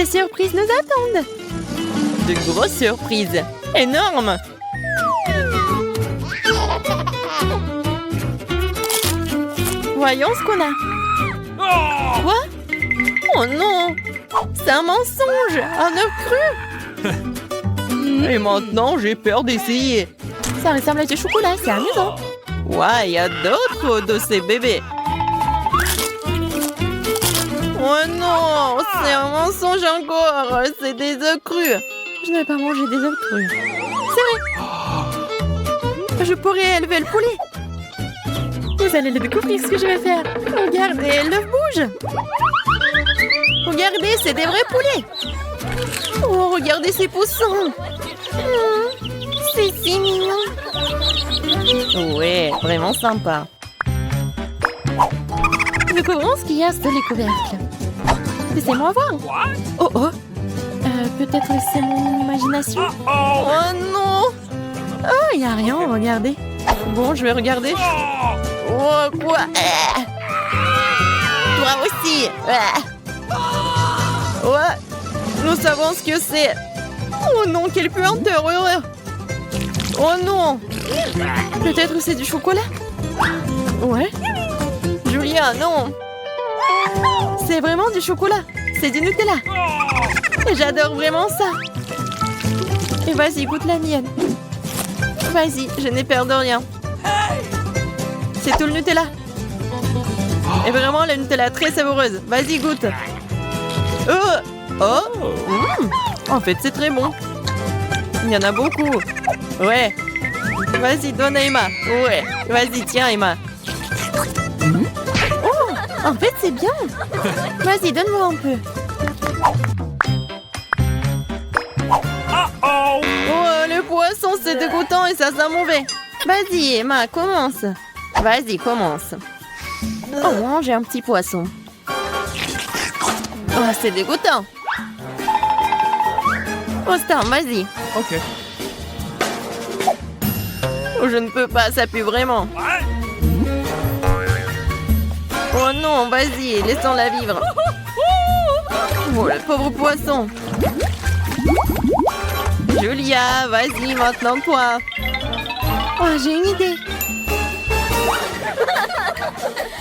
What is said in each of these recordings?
Des surprises nous attendent. De grosses surprises. Énormes. Voyons ce qu'on a. Quoi? Oh non! C'est un mensonge! Un œuf cru! Et maintenant, j'ai peur d'essayer. Ça ressemble à du chocolat, c'est amusant. Ouais, il y a d'autres de ces bébés. Oh non! C'est un mensonge encore! C'est des œufs crus! Je ne vais pas manger des œufs crus. C'est vrai! Je pourrais élever le poulet! Vous allez le découvrir ce que je vais faire. Regardez, l'œuf bouge. Regardez, c'est des vrais poulets. Oh, regardez ces poussins. C'est si mignon. Ouais, vraiment sympa. Découvrons ce qu'il y a sous les couvercles. Laissez-moi voir. Oh oh. Peut-être c'est mon imagination. Oh non. Oh, il n'y a rien, regardez. Bon, je vais regarder. Oh, quoi? Toi aussi. Ouais. Nous savons ce que c'est. Oh non, quelle puanteur. Oh non. Peut-être c'est du chocolat? Ouais. Julia, non. C'est vraiment du chocolat. C'est du Nutella. Et j'adore vraiment ça. Et vas-y, goûte la mienne. Vas-y, je n'ai peur de rien. C'est tout le Nutella. Et vraiment, la Nutella très savoureuse. Vas-y, goûte. En fait, c'est très bon. Il y en a beaucoup. Ouais. Vas-y, donne à Emma. Ouais. Vas-y, tiens, Emma. Oh, en fait, c'est bien. Vas-y, donne-moi un peu. Oh, le poisson, c'est dégoûtant et ça sent mauvais. Vas-y, Emma, commence. Vas-y, commence. Oh, j'ai un petit poisson. Oh, c'est dégoûtant. Oh, Star, vas-y. Ok. Oh, je ne peux pas, ça pue vraiment. Oh non, vas-y, laissons-la vivre. Oh, le pauvre poisson. Julia, vas-y, maintenant toi. Oh, j'ai une idée.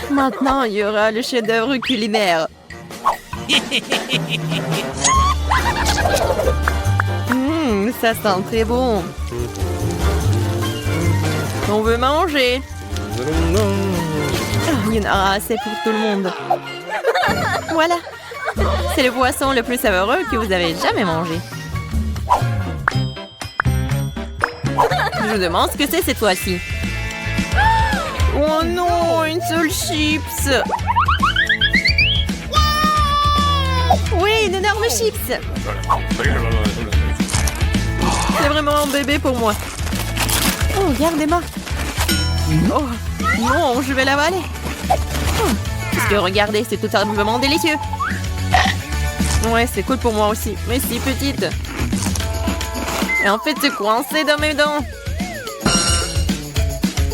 Maintenant, il y aura le chef-d'œuvre culinaire. Ça sent très bon. On veut manger. Il y en aura assez pour tout le monde. Voilà. C'est le poisson le plus savoureux que vous avez jamais mangé. Je vous demande ce que c'est cette fois-ci. Oh non, une seule chips. Oui, une énorme chips. C'est vraiment un bébé pour moi. Oh, regarde Emma. Oh, non, je vais l'avaler. Parce que regardez, c'est tout simplement délicieux. Ouais, c'est cool pour moi aussi, mais si petite. Et en fait, c'est coincé dans mes dents.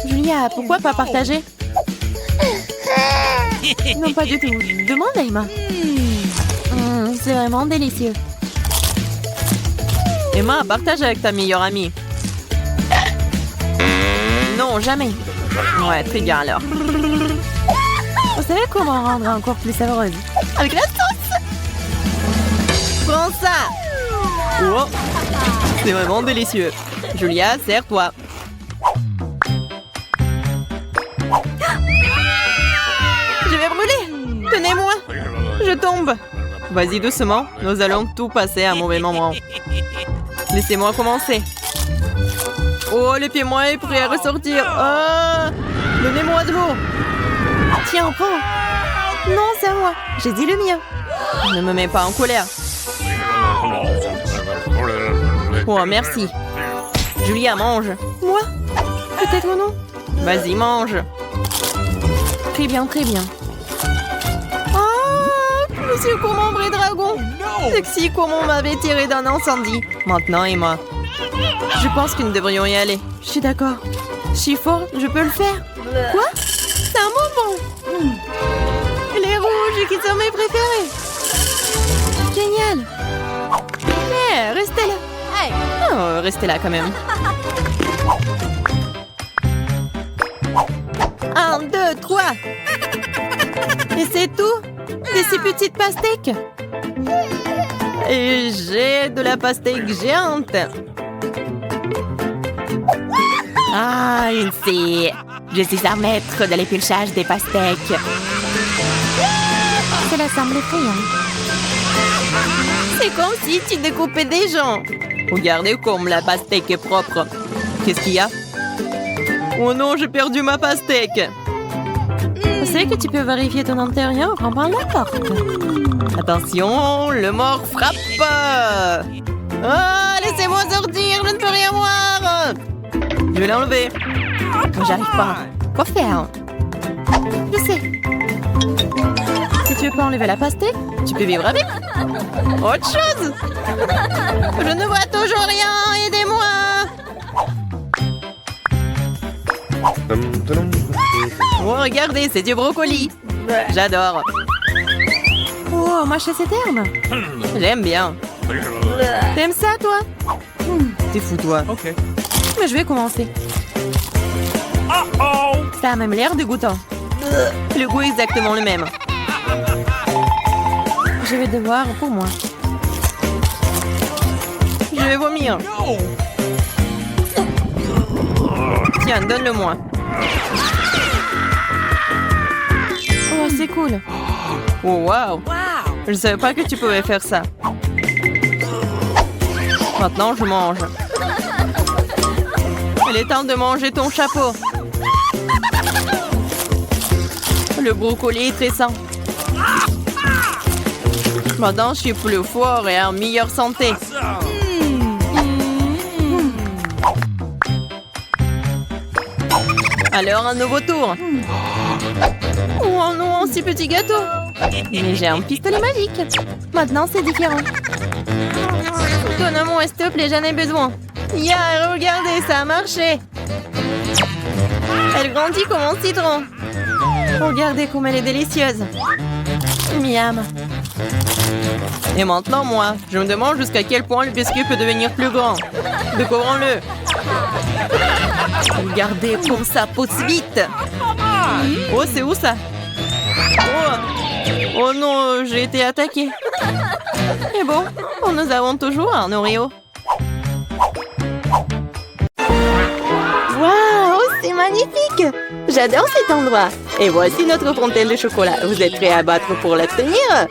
Julia, pourquoi pas partager? Non, pas du tout. Demande à Emma. C'est vraiment délicieux. Emma, partage avec ta meilleure amie. Non, jamais. Ouais, très bien alors. Vous savez comment rendre encore plus savoureuse? Avec la sauce. Prends ça. Oh, c'est vraiment délicieux. Julia, sers-toi. Je vais brûler. Tenez-moi. Je tombe. Vas-y doucement, nous allons tout passer à un mauvais moment. Laissez-moi commencer. Oh, le pied-moi est prêt à ressortir. Oh, donnez-moi de l'eau. Tiens, prends. Non, c'est à moi. J'ai dit le mien. Ne me mets pas en colère. Oh, merci. Julia, mange. Moi? Peut-être non. Vas-y, mange. Très bien, très bien. Monsieur Colombre et Dragon. Sexy comme on m'avait tiré d'un incendie. Maintenant, Emma. Je pense que nous devrions y aller. Je suis d'accord. Chiffon, je peux le faire. Quoi? C'est un bonbon. Les rouges qui sont mes préférés. Génial. mal. Mais restez là. Oh, restez là quand même. 1, 2, 3. Et c'est tout? Des si petites pastèques? Et j'ai de la pastèque géante. Ah, une scie. Je suis un maître de l'épluchage des pastèques. Cela semble effrayant. C'est comme si tu découpais des gens. Regardez comme la pastèque est propre. Qu'est-ce qu'il y a? Oh non, j'ai perdu ma pastèque. Tu sais que tu peux vérifier ton intérieur en ouvrant la porte. Attention, le mort frappe. Ah, laissez-moi sortir, je ne peux rien voir. Je vais l'enlever. J'arrive pas. Quoi faire? Je sais. Si tu veux pas enlever la pastèque, tu peux vivre avec. Autre chose. Je ne vois toujours rien. Aidez-moi. Oh, regardez, c'est du brocoli. J'adore. Oh, moi, c'est cette herbe. J'aime bien. T'aimes ça, toi? T'es fou, toi. Ok. Mais je vais commencer. Ça a même l'air dégoûtant. Le goût est exactement le même. Je vais devoir pour moi. Je vais vomir. Tiens, donne-le-moi. Oh, c'est cool. Oh, wow. Je ne savais pas que tu pouvais faire ça. Maintenant, je mange. Il est temps de manger ton chapeau. Le brocoli est très sain. Maintenant, je suis plus fort et en meilleure santé. Alors, un nouveau tour. Oh non, un si petit gâteau. Mais j'ai un pistolet magique. Maintenant, c'est différent. Donne-moi, s'il te plaît, j'en ai besoin. Yeah, regardez, ça a marché. Elle grandit comme un citron. Regardez comme elle est délicieuse. Miam. Et maintenant, moi, je me demande jusqu'à quel point le biscuit peut devenir plus grand. Découvrons-le. Regardez comme ça pousse vite. Oh, c'est où ça? Oh non, j'ai été attaquée. Et bon, nous avons toujours un Oreo. Waouh, c'est magnifique! J'adore cet endroit. Et voici notre fontaine de chocolat. Vous êtes prêts à battre pour l'obtenir?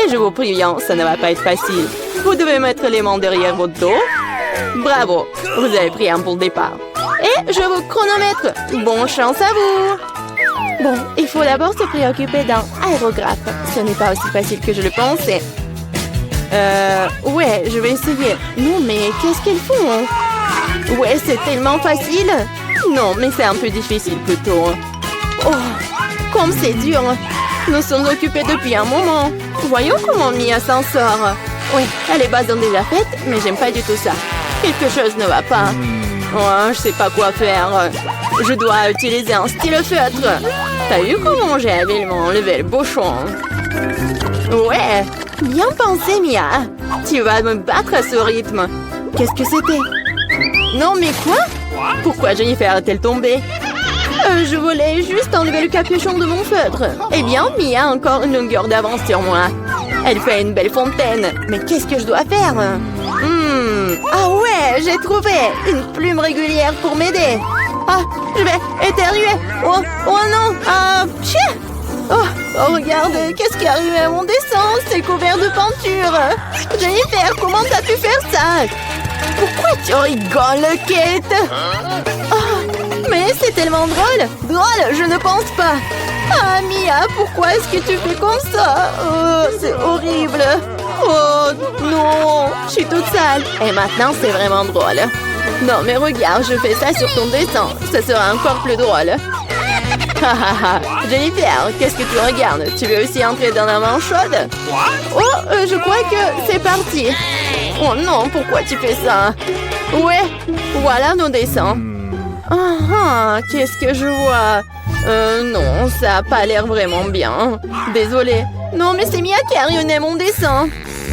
Et je vous préviens, ça ne va pas être facile. Vous devez mettre les mains derrière votre dos. Bravo, vous avez pris un bon départ. Et je vous chronomètre. Bonne chance à vous! Bon, il faut d'abord se préoccuper d'un aérographe. Ce n'est pas aussi facile que je le pensais. Ouais, je vais essayer. Non, mais qu'est-ce qu'elles font? Ouais, c'est tellement facile. Non, mais c'est un peu difficile plutôt. Oh, comme c'est dur. Nous sommes occupés depuis un moment. Voyons comment Mia s'en sort. Oui, les bases ont déjà faites, mais j'aime pas du tout ça. Quelque chose ne va pas. Oh, je sais pas quoi faire. Je dois utiliser un stylo-feutre. T'as vu comment j'ai habilement enlevé le bouchon? Ouais, bien pensé, Mia. Tu vas me battre à ce rythme. Qu'est-ce que c'était? Non, mais quoi? Pourquoi Jennifer est-elle tombée? Je voulais juste enlever le capuchon de mon feutre. Eh bien, Mia a encore une longueur d'avance sur moi. Elle fait une belle fontaine. Mais qu'est-ce que je dois faire? Ah ouais, j'ai trouvé une plume régulière pour m'aider. Ah, je vais éternuer. Oh non. Ah, chien. Oh, regarde, qu'est-ce qui est arrivé à mon dessin? C'est couvert de peinture. Jennifer, comment t'as pu faire ça? Pourquoi tu rigoles, Kate? Oh, mais c'est tellement drôle. Drôle, je ne pense pas. Ah, Mia, pourquoi est-ce que tu fais comme ça? Oh, c'est horrible. Oh, non, je suis toute sale. Et maintenant, c'est vraiment drôle. Non, mais regarde, je fais ça sur ton dessin. Ça sera encore plus drôle. Jennifer, qu'est-ce que tu regardes? Tu veux aussi entrer dans la main chaude? Oh, je crois que c'est parti. Oh non, pourquoi tu fais ça? Ouais, voilà nos dessins. Qu'est-ce que je vois? Non, ça n'a pas l'air vraiment bien. Désolée. Non, mais c'est Mia qui a ruiné mon dessin.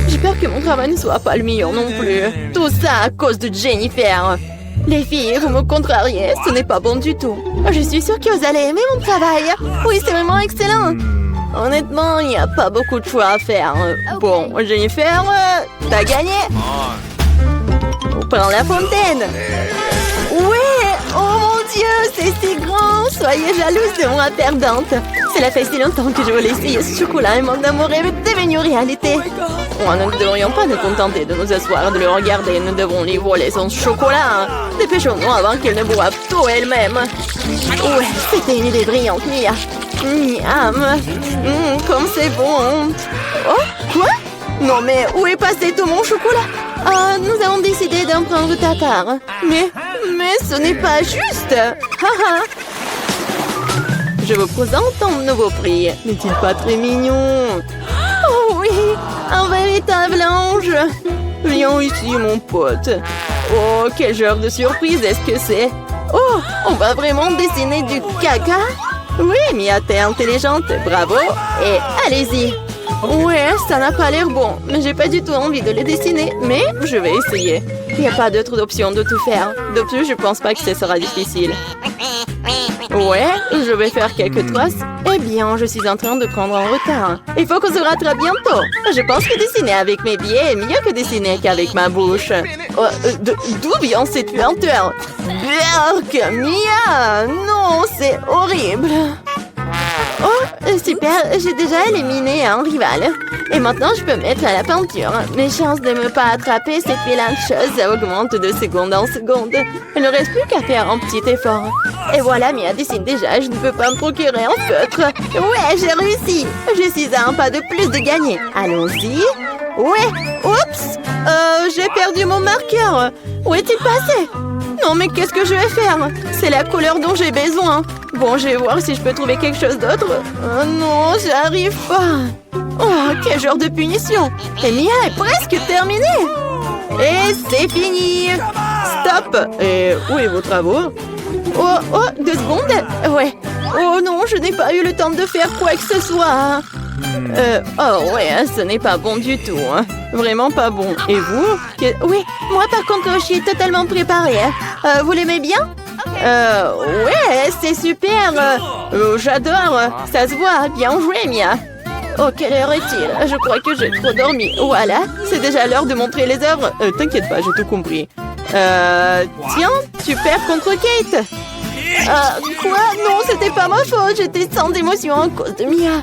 J'ai peur que mon travail ne soit pas le meilleur non plus. Tout ça à cause de Jennifer. Les filles, vous me contrariez, ce n'est pas bon du tout. Je suis sûre que vous allez aimer mon travail. Oui, c'est vraiment excellent. Honnêtement, il n'y a pas beaucoup de choix à faire. Bon, Jennifer, t'as gagné. On prend la fontaine. Ouais, oh mon Dieu, c'est si grand. Soyez jalouse de moi perdante. Cela fait si longtemps que je voulais essayer ce chocolat et mon amour est devenu réalité. Oh, nous ne devrions pas nous contenter de nous asseoir et de le regarder. Nous devons lui voler son chocolat. Dépêchons-nous avant qu'elle ne boive tout elle-même. Ouais, c'était une idée brillante, Mia. Miam. Comme c'est bon. Oh, quoi? Non mais où est passé tout mon chocolat? Ah, nous avons décidé d'en prendre ta part. Mais ce n'est pas juste. Haha. Je vous présente ton nouveau prix. N'est-il pas très mignon? Oh oui, un véritable ange. Viens ici, mon pote. Oh, quel genre de surprise est-ce que c'est? Oh, on va vraiment dessiner du caca? Oui, Mia, t'es intelligente. Bravo. Et allez-y. Ouais, ça n'a pas l'air bon, mais j'ai pas du tout envie de le dessiner, mais je vais essayer. Il n'y a pas d'autre option de tout faire. De plus, je pense pas que ce sera difficile. Ouais, je vais faire quelques traces. Eh bien, je suis en train de prendre un retard. Il faut qu'on se rattrape bientôt. Je pense que dessiner avec mes pieds est mieux que dessiner qu'avec ma bouche. Oh, d'où vient cette lenteur? Berk, Mia! Non, c'est horrible. Oh, super, j'ai déjà éliminé un rival. Et maintenant, je peux mettre à la peinture. Mes chances de ne pas attraper cette vilaine chose augmentent de seconde en seconde. Il ne reste plus qu'à faire un petit effort. Et voilà, Mia dessine déjà, je ne peux pas me procurer un feutre. Ouais, j'ai réussi. Je suis à un pas de plus de gagner. Allons-y. Ouais, oups. J'ai perdu mon marqueur. Où est-il passé? Non, mais qu'est-ce que je vais faire? C'est la couleur dont j'ai besoin. Bon, je vais voir si je peux trouver quelque chose d'autre. Oh non, j'arrive pas. Oh, quel genre de punition. Et Mia est presque terminée. Et c'est fini. Stop. Et où est vos travaux? Oh, 2 secondes. Ouais. Oh non, je n'ai pas eu le temps de faire quoi que ce soit. Oh ouais, ce n'est pas bon du tout. Hein. Vraiment pas bon. Et vous? Oui, moi par contre, je suis totalement préparée. Vous l'aimez bien? Ouais, c'est super. J'adore. Ça se voit. Bien joué, Mia. Oh, quelle heure est-il? Je crois que j'ai trop dormi. Voilà, c'est déjà l'heure de montrer les œuvres. T'inquiète pas, j'ai tout compris. Tiens, tu perds contre Kate. Quoi? Non, c'était pas ma faute. J'étais sans émotion à cause de Mia.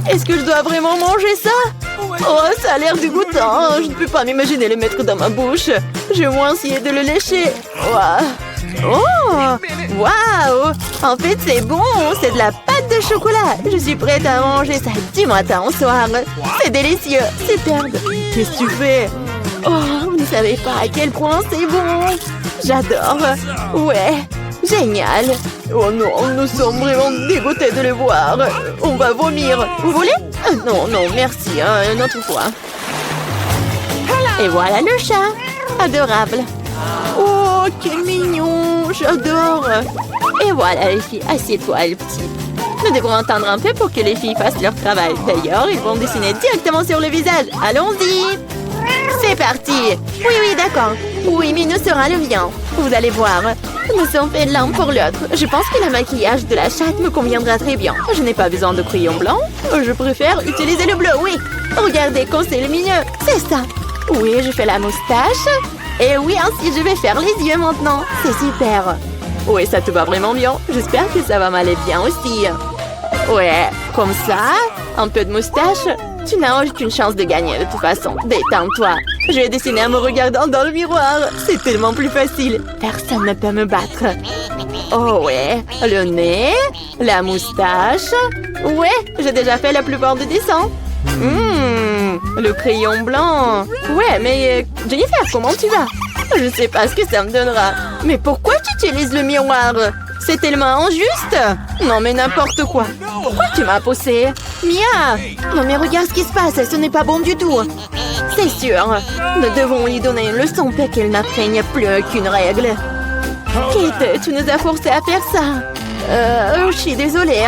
Est-ce que je dois vraiment manger ça? Oh, ça a l'air dégoûtant. Je ne peux pas m'imaginer le mettre dans ma bouche. Je vais au moins essayer de le lécher. Oh, waouh! En fait, c'est bon. C'est de la pâte de chocolat. Je suis prête à manger ça du matin au soir. C'est délicieux. Superbe. Qu'est-ce que tu fais? Oh, vous ne savez pas à quel point c'est bon. J'adore. Ouais. Génial. Oh non, nous sommes vraiment dégoûtés de le voir. On va vomir. Vous voulez? Non, merci. Une autre fois. Et voilà le chat. Adorable. Oh, quel mignon. J'adore. Et voilà les filles. Assieds-toi, le petit. Nous devrons attendre un peu pour que les filles fassent leur travail. D'ailleurs, ils vont dessiner directement sur le visage. Allons-y. C'est parti. Oui, d'accord. Oui, mais nous sera le bien. Vous allez voir. Nous sommes faits l'un pour l'autre. Je pense que le maquillage de la chatte me conviendra très bien. Je n'ai pas besoin de crayon blanc. Je préfère utiliser le bleu, oui. Regardez comme c'est lumineux. C'est ça. Oui, je fais la moustache. Et oui, ainsi je vais faire les yeux maintenant. C'est super. Oui, ça te va vraiment bien. J'espère que ça va m'aller bien aussi. Ouais, comme ça. Un peu de moustache. Tu n'as aucune chance de gagner de toute façon. Détends-toi. Je vais dessiner en me regardant dans le miroir. C'est tellement plus facile. Personne ne peut me battre. Oh ouais. Le nez. La moustache. Ouais, j'ai déjà fait la plupart des dessins. Le crayon blanc. Ouais, mais Jennifer, comment tu vas? Je sais pas ce que ça me donnera. Mais pourquoi tu utilises le miroir? C'est tellement injuste. Non, mais n'importe quoi. Pourquoi tu m'as poussé? Mia! Non, mais regarde ce qui se passe. Ce n'est pas bon du tout. C'est sûr. Nous devons lui donner une leçon pour qu'elle n'atteigne plus aucune règle. Kate, tu nous as forcé à faire ça. Je suis désolée.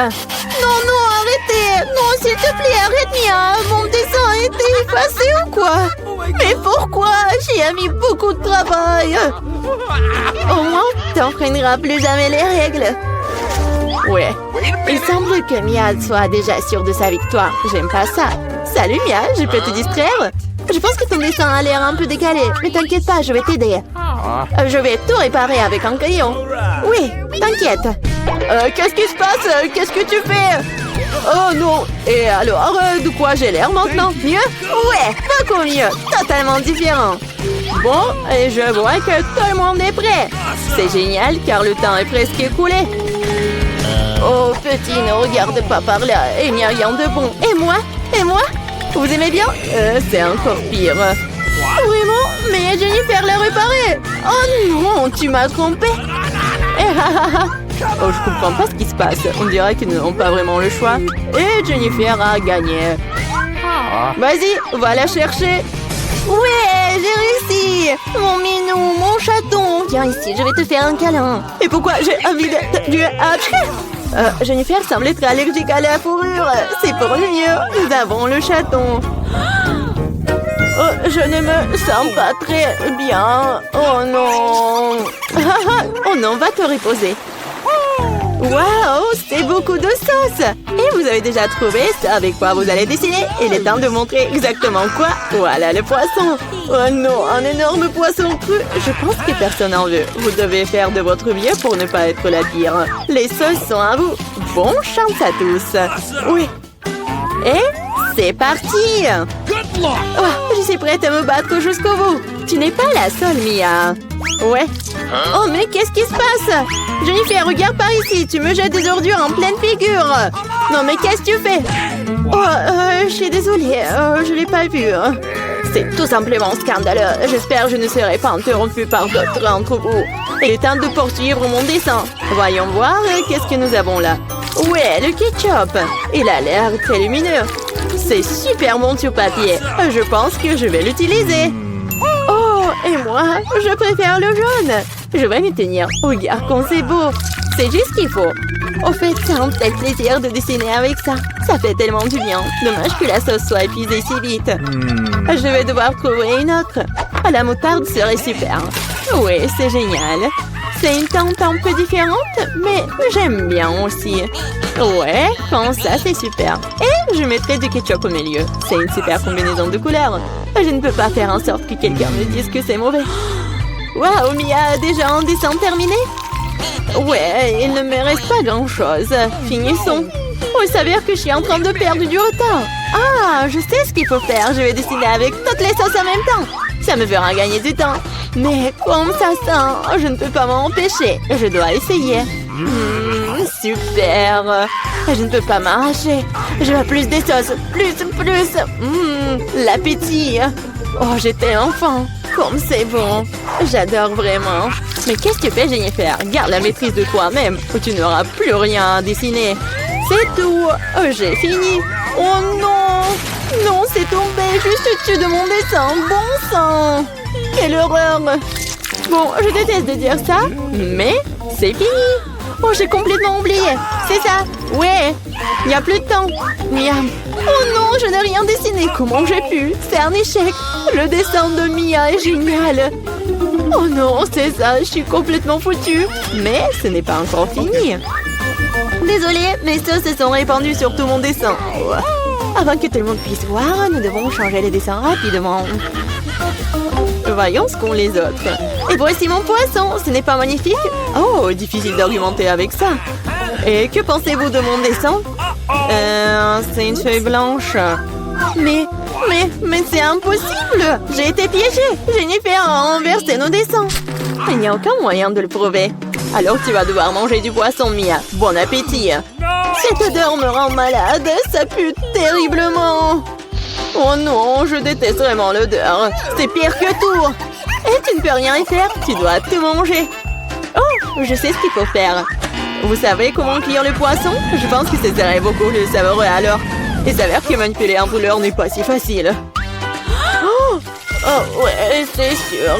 Non, arrêtez. Non, s'il te plaît, arrête, Mia. Mon dessin a été effacé ou quoi? Mais pourquoi? J'y ai mis beaucoup de travail. Au moins, t'enfreineras plus jamais les règles. Ouais, il semble que Mia soit déjà sûre de sa victoire. J'aime pas ça. Salut Mia, je peux te distraire? Je pense que ton dessin a l'air un peu décalé. Mais t'inquiète pas, je vais t'aider. Je vais tout réparer avec un crayon. Oui, t'inquiète. Qu'est-ce qui se passe? Qu'est-ce que tu fais? Oh non! Et alors, de quoi j'ai l'air maintenant? Mieux? Ouais, beaucoup mieux. Totalement différent. Bon, et je vois que tout le monde est prêt. C'est génial car le temps est presque écoulé. Oh, petit, ne regarde pas par là. Il n'y a rien de bon. Et moi? Et moi? Vous aimez bien? C'est encore pire. Vraiment? Mais Jennifer l'a réparé. Oh non, tu m'as trompé. Oh, je comprends pas ce qui se passe. On dirait qu'ils n'ont pas vraiment le choix. Et Jennifer a gagné. Vas-y, va la chercher. Ouais, j'ai réussi. Mon minou, mon chaton. Viens ici, je vais te faire un câlin. Et pourquoi j'ai envie de... Jennifer semble être allergique à la fourrure. C'est pour le mieux. Nous avons le chaton. Oh, je ne me sens pas très bien. Oh non. Oh non, va te reposer. Waouh, c'est beaucoup de sauce. Et vous avez déjà trouvé ce avec quoi vous allez dessiner. Il est temps de montrer exactement quoi. Voilà le poisson. Oh non, un énorme poisson cru. Je pense que personne en veut. Vous devez faire de votre mieux pour ne pas être la pire. Les sauces sont à vous. Bonne chance à tous. Oui. Et c'est parti. Oh, je suis prête à me battre jusqu'au bout. Tu n'es pas la seule, Mia. Ouais. Oh, mais qu'est-ce qui se passe? Jennifer, regarde par ici. Tu me jettes des ordures en pleine figure. Non, mais qu'est-ce que tu fais? Oh, je suis désolée. Je l'ai pas vu. C'est tout simplement scandaleux. J'espère que je ne serai pas interrompue par d'autres d'entre vous. Il est temps de poursuivre mon dessin. Voyons voir qu'est-ce que nous avons là. Ouais, le ketchup. Il a l'air très lumineux. C'est super bon sur papier. Je pense que je vais l'utiliser. Oh, et moi, je préfère le jaune. Je vais m'y tenir. Regarde comme c'est beau. C'est juste ce qu'il faut. Au fait, c'est un tel plaisir de dessiner avec ça. Ça fait tellement du bien. Dommage que la sauce soit épuisée si vite. Je vais devoir trouver une autre. La moutarde serait super. Oui, c'est génial. C'est une teinte un peu différente, mais j'aime bien aussi. Ouais, comme ça, c'est super. Et je mettrai du ketchup au milieu. C'est une super combinaison de couleurs. Je ne peux pas faire en sorte que quelqu'un me dise que c'est mauvais. Waouh, Mia, déjà un dessin terminé? Ouais, il ne me reste pas grand-chose. Finissons. Oh, il s'avère que je suis en train de perdre du retard. Ah, je sais ce qu'il faut faire. Je vais dessiner avec toutes les sauces en même temps. Ça me fera gagner du temps. Mais comme ça sent, je ne peux pas m'en empêcher. Je dois essayer. Super. Je ne peux pas m'arracher. Je veux plus des sauces. Plus. L'appétit. Oh, j'étais enfant. Comme c'est bon. J'adore vraiment. Mais qu'est-ce que tu fais, Jennifer? Garde la maîtrise de toi-même ou tu n'auras plus rien à dessiner. C'est tout. J'ai fini. Oh non. Non, c'est tombé juste au-dessus de mon dessin. Bon sang. Quelle horreur. Bon, je déteste de dire ça, mais c'est fini. Oh, j'ai complètement oublié. C'est ça. Ouais. Il n'y a plus de temps. Miam. Oh non, je n'ai rien dessiné. Comment j'ai pu? C'est un échec. Le dessin de Mia est génial. Oh non, c'est ça. Je suis complètement foutue. Mais ce n'est pas encore fini. Désolée, mes sauces se sont répandues sur tout mon dessin. Avant que tout le monde puisse voir, nous devons changer les dessins rapidement. Voyons ce qu'ont les autres. Et voici mon poisson. Ce n'est pas magnifique? Oh, difficile d'argumenter avec ça. Et que pensez-vous de mon dessin? C'est une feuille blanche. Mais c'est impossible. J'ai été piégée. Jennifer a renversé nos dessins. Il n'y a aucun moyen de le prouver. Alors tu vas devoir manger du poisson, Mia. Bon appétit. Cette odeur me rend malade. Ça pue terriblement. Oh non, je déteste vraiment l'odeur. C'est pire que tout. Et tu ne peux rien y faire. Tu dois tout manger. Oh, je sais ce qu'il faut faire. Vous savez comment cuire le poisson? Je pense que ce serait beaucoup plus savoureux alors. Il s'avère que manipuler un brûleur n'est pas si facile. Oh ouais, c'est sûr.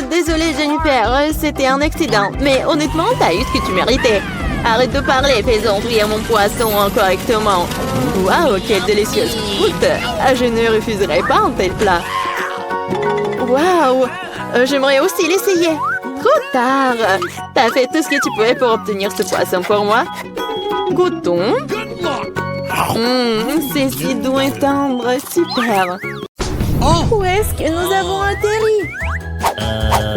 Désolée Jennifer, c'était un accident. Mais honnêtement, t'as eu ce que tu méritais. Arrête de parler, faisons frire mon poisson correctement. Waouh, quelle délicieuse croûte. Je ne refuserai pas un tel plat. Waouh, j'aimerais aussi l'essayer. Trop tard. T'as fait tout ce que tu pouvais pour obtenir ce poisson pour moi. Goûtons. C'est si doux et tendre, super. Où est-ce que nous avons atterri?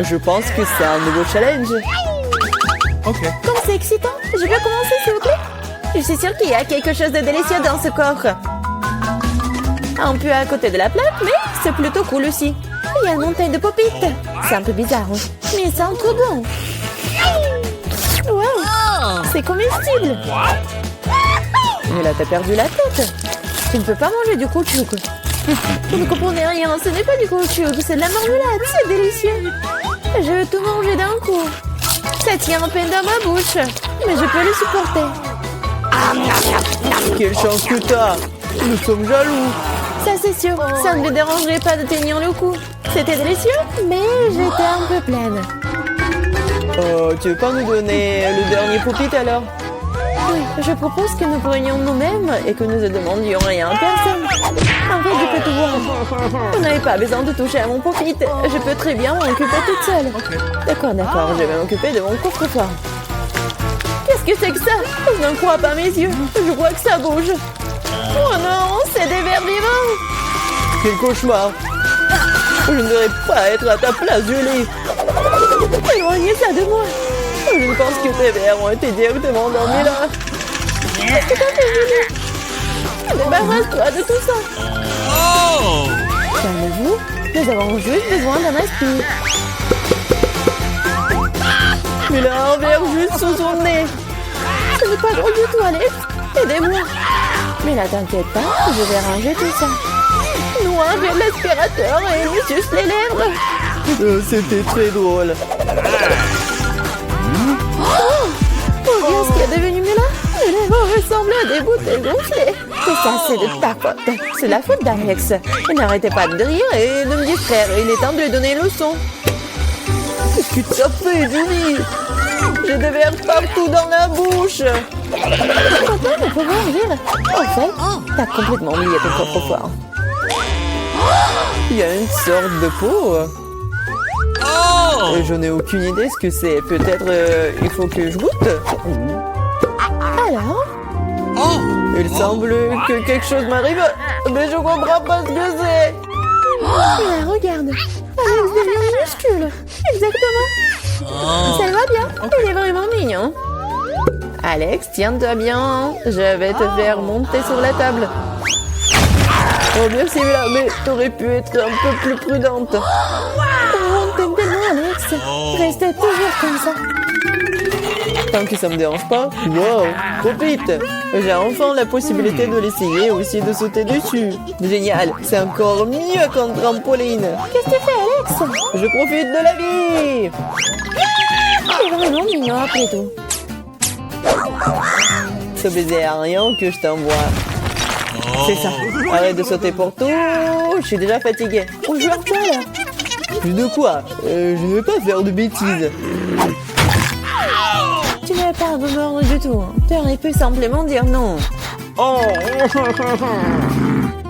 Je pense que c'est un nouveau challenge. Ok. Comme c'est excitant, je peux commencer s'il vous plaît? Je suis sûre qu'il y a quelque chose de délicieux dans ce coffre. Un peu à côté de la plaque, mais c'est plutôt cool aussi. Il y a une montagne de pop-it. C'est un peu bizarre, oui. Mais il sent trop bon. Wow, c'est comestible. Mais là, t'as perdu la tête. Tu ne peux pas manger du caoutchouc. Vous ne comprenez rien, ce n'est pas du caoutchouc, c'est de la marmelade, c'est délicieux. Je veux tout manger d'un coup. Ça tient à peine dans ma bouche, mais je peux le supporter. Quelle chance que t'as. Nous sommes jaloux. Ça c'est sûr, ça ne me dérangerait pas de tenir le coup. C'était délicieux, mais j'étais un peu pleine. Tu veux pas nous donner le dernier pop-it alors? Oui, je propose que nous prenions nous-mêmes et que nous ne demandions rien à personne. En fait, je peux tout voir. Vous n'avez pas besoin de toucher à mon pop-it. Je peux très bien m'en occuper toute seule. D'accord, je vais m'occuper de mon coffre-fort. Qu'est-ce que c'est que ça? Je n'en crois pas mes yeux. Je vois que ça bouge. Oh non, c'est des vers vivants. Quel cauchemar. Je ne devrais pas être à ta place, Julie. Éloignez ça de moi. Je pense que tes vers ont été directement endormis là. Qu'est-ce que t'as fait, Julie? Débarrasse-toi de tout ça. Calmez-vous, nous avons juste besoin d'un aspire. Il a un verre juste sous son nez. Ce n'est pas drôle du tout, Alex. Aidez-moi. Mais là, t'inquiète pas, je vais ranger tout ça. Nous, j'ai l'aspirateur et il me suce les lèvres. C'était très drôle. Oh, bien ce qui est devenu là. Les lèvres ressemblent à des bouteilles gonflées. Tout ça, c'est de ta faute. C'est la faute d'Alex. Il n'arrêtait pas de rire et de me distraire. Il est temps de lui donner une leçon. Qu'est-ce que tu as fait, Julie? J'ai des vers partout dans la bouche. Content de pouvoir rire. En fait, t'as complètement oublié ton coffre-fort. Il y a une sorte de peau. Et je n'ai aucune idée ce que c'est. Peut-être il faut que je goûte. Alors? Il semble que quelque chose m'arrive, mais je comprends pas ce que c'est. Là, regarde. Alex devient minuscule. Exactement. Ça va bien. Il est vraiment mignon. Alex, tiens-toi bien. Je vais te faire monter sur la table. Oh merci, mais t'aurais pu être un peu plus prudente. Oh, t'aimes tellement, Alex. Reste toujours comme ça. Tant que ça me dérange pas. Wow, trop vite. J'ai enfin la possibilité de l'essayer et aussi de sauter dessus. Génial, c'est encore mieux qu'un trampoline. Qu'est-ce que tu fais, Alex? Je profite de la vie. C'est vraiment mignon après tout. Ce baiser aérien que je t'envoie. C'est ça. Arrête de sauter pour tout. Je suis déjà fatiguée. On joue à quoi, là? De quoi? Je ne vais pas faire de bêtises. Tu n'avais pas à me mordre du tout. Tu aurais pu simplement dire non. Oh.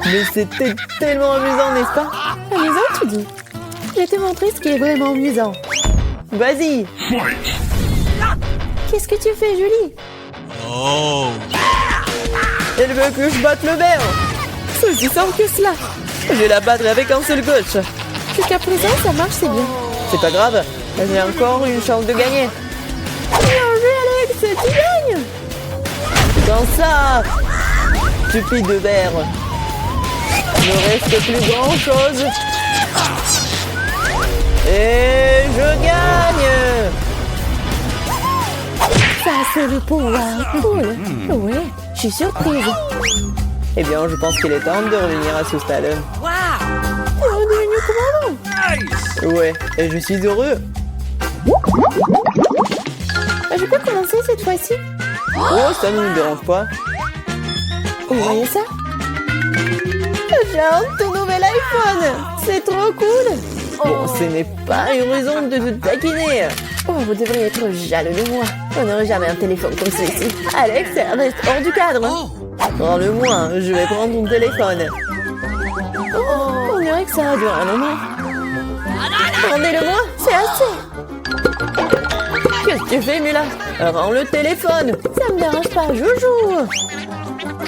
Mais c'était tellement amusant, n'est-ce pas? Amusant, tu dis? Je vais te montrer ce qui est vraiment amusant. Vas-y. Qu'est-ce que tu fais, Julie? Elle veut que je batte le verre. C'est aussi simple que cela. Je vais la battre avec un seul gauche. Jusqu'à présent, ça marche, c'est bien. C'est pas grave. J'ai encore une chance de gagner. Bien joué, Alex, tu gagnes. Dans ça, stupide verre. Il ne reste plus grand chose. Et je gagne. Ça, c'est le pouvoir. Cool. Ouais, je suis surprise. Eh bien, je pense qu'il est temps de revenir à ce stade. Tu es redevenu commandant. Ouais, et je suis heureux. Je peux commencer cette fois-ci? Oh, ça ne nous dérange pas. Vous voyez ça? J'ai un tout nouvel iPhone. C'est trop cool. Bon, ce n'est pas une raison de te taquiner. Oh, vous devriez être jaloux de moi. On n'aurait jamais un téléphone comme celui-ci. Alex, reste hors du cadre. Prends-le-moi, je vais prendre ton téléphone. Oh, on dirait que ça a duré un moment. Rendez-le-moi, c'est assez. Qu'est-ce que tu fais, Mila? Rends le téléphone. Ça me dérange pas, joujou.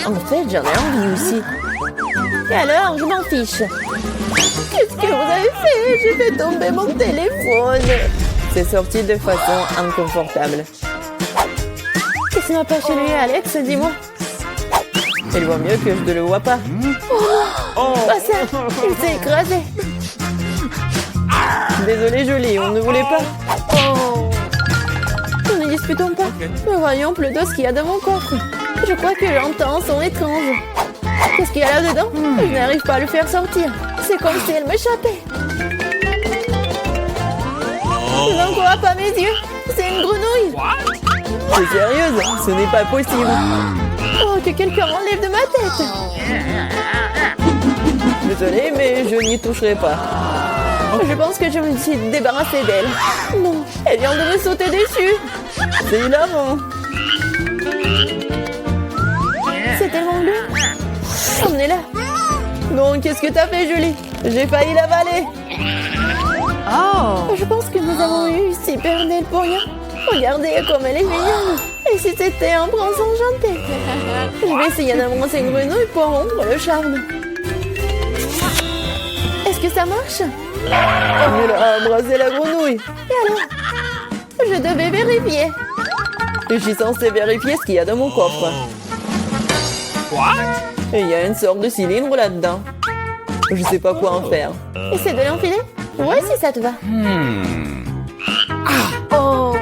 En fait, j'en ai envie aussi. Et alors, je m'en fiche. Qu'est-ce que vous avez fait? J'ai fait tomber mon téléphone. C'est sorti de façon inconfortable. Qu'est-ce qui m'a pas chez lui, Alex? Dis-moi. Il voit mieux que je ne le vois pas. Pas ça, il s'est écrasé. Désolée, Jolie, on ne voulait pas. Oh. Nous ne disputons pas. Mais voyons plutôt ce qu'il y a dans mon coffre. Je crois que j'entends un son étrange. Qu'est-ce qu'il y a là-dedans? Je n'arrive pas à le faire sortir. C'est comme si elle m'échappait. Je n'en crois pas mes yeux. C'est une grenouille. T'es sérieuse? Ce n'est pas possible. Oh, que quelqu'un m'enlève de ma tête. Désolée, mais je n'y toucherai pas. Je pense que je me suis débarrassée d'elle. Non, elle vient de me sauter dessus. C'est hilarant. C'est tellement bleu. Emmenez-la. Non, qu'est-ce que t'as fait, Julie? J'ai failli l'avaler. Je pense que nous avons eu super belle pour rien. Regardez comme elle est mignonne. Et si c'était un prince enchanté? Je vais essayer d'embrasser une grenouille pour rompre le charme. Est-ce que ça marche? Elle a embrassé la grenouille. Et alors? Je devais vérifier. Je suis censée vérifier ce qu'il y a dans mon coffre. Et il y a une sorte de cylindre là-dedans. Je sais pas quoi en faire. Essaie de l'enfiler? Ouais, si ça te va. Oh!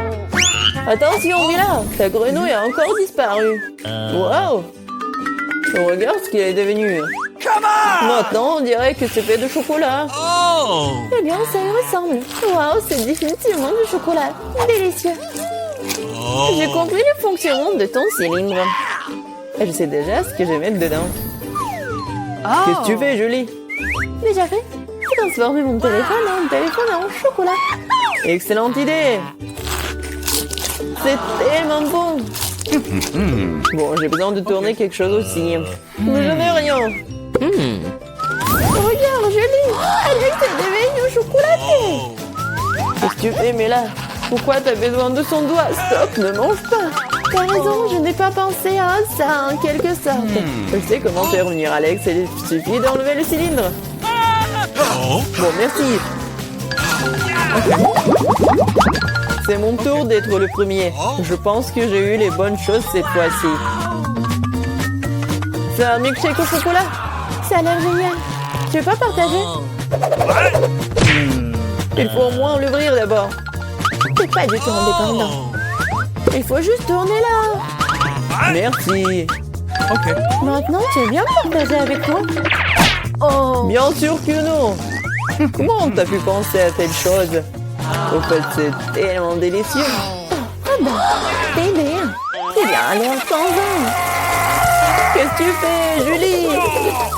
Attention, Mila, ta grenouille a encore disparu. Wow! Regarde ce qu'il est devenu. Maintenant, on dirait que c'est fait de chocolat. Eh bien, ça y ressemble. Waouh, c'est définitivement du chocolat. Délicieux. J'ai compris le fonctionnement de ton cylindre. Et je sais déjà ce que je vais mettre dedans. Qu'est-ce que tu fais, Julie? Déjà fait? J'ai transformé mon téléphone en téléphone en chocolat. Excellente idée. C'est tellement bon. Bon, j'ai besoin de tourner quelque chose aussi. Mais je n'ai rien. Regarde, Julie! Alex est devenu chocolaté! Qu'est-ce que tu fais, Mela? Pourquoi t'as besoin de son doigt? Stop, ne mange pas. T'as raison, je n'ai pas pensé à ça en quelque sorte. Je sais comment faire revenir Alex, il suffit d'enlever le cylindre. Bon, merci. C'est mon tour d'être le premier. Je pense que j'ai eu les bonnes choses cette fois-ci. C'est un milkshake au chocolat. Ça a l'air génial. Tu veux pas partager? Il faut au moins l'ouvrir d'abord. T'es pas du tout indépendant. Il faut juste tourner là. Merci. Maintenant, tu veux bien partager avec moi? Oh! Bien sûr que non. Comment t'as pu penser à telle chose? Au fait, c'est tellement délicieux. Ah bah, t'es bien. Eh bien, alors, t'en Qu'est-ce que tu fais, Julie?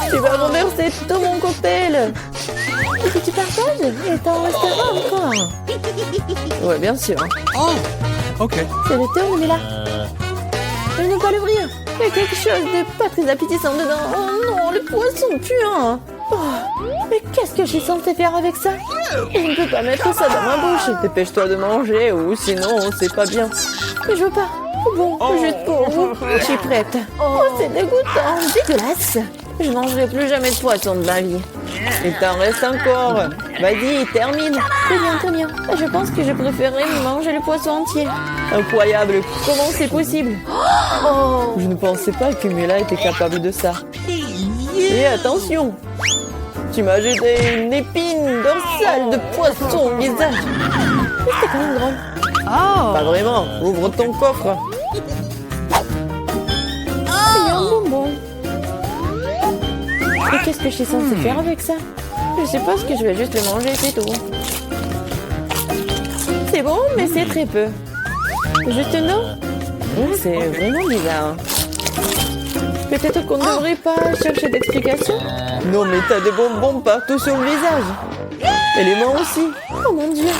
Tu vas renverser tout mon cocktail. Et si tu partages, et t'en restera encore. Ouais, bien sûr. C'est le tour, mais là. Je ne peux pas l'ouvrir. Il y a quelque chose de pas très appétissant dedans. Oh non, le poisson puant. Oh, mais qu'est-ce que je suis censée faire avec ça? Je ne peux pas mettre ça dans ma bouche. Dépêche-toi de manger ou sinon c'est pas bien. Mais je veux pas. Bon, juste pour vous. Je suis prête. Oh, c'est dégoûtant. Dégueulasse. Je mangerai plus jamais de poisson de ma vie. Il t'en reste encore. Vas-y, termine. Très bien, très bien. Je pense que je préférerais manger le poisson entier. Incroyable. Comment c'est possible? Oh! Je ne pensais pas que Mila était capable de ça. Et attention, tu m'as jeté une épine dorsale de poisson au visage. Mais c'était quand même drôle. Pas vraiment. Ouvre ton coffre. Il y a un bonbon. Et qu'est-ce que je suis censée faire avec ça? Je suppose que je vais juste le manger, c'est tout. C'est bon, mais c'est très peu. Juste une eau? C'est vraiment bizarre. Peut-être qu'on ne devrait pas chercher d'explications? Non, mais t'as des bonbons partout sur le visage. Et les mains aussi. Oh mon Dieu!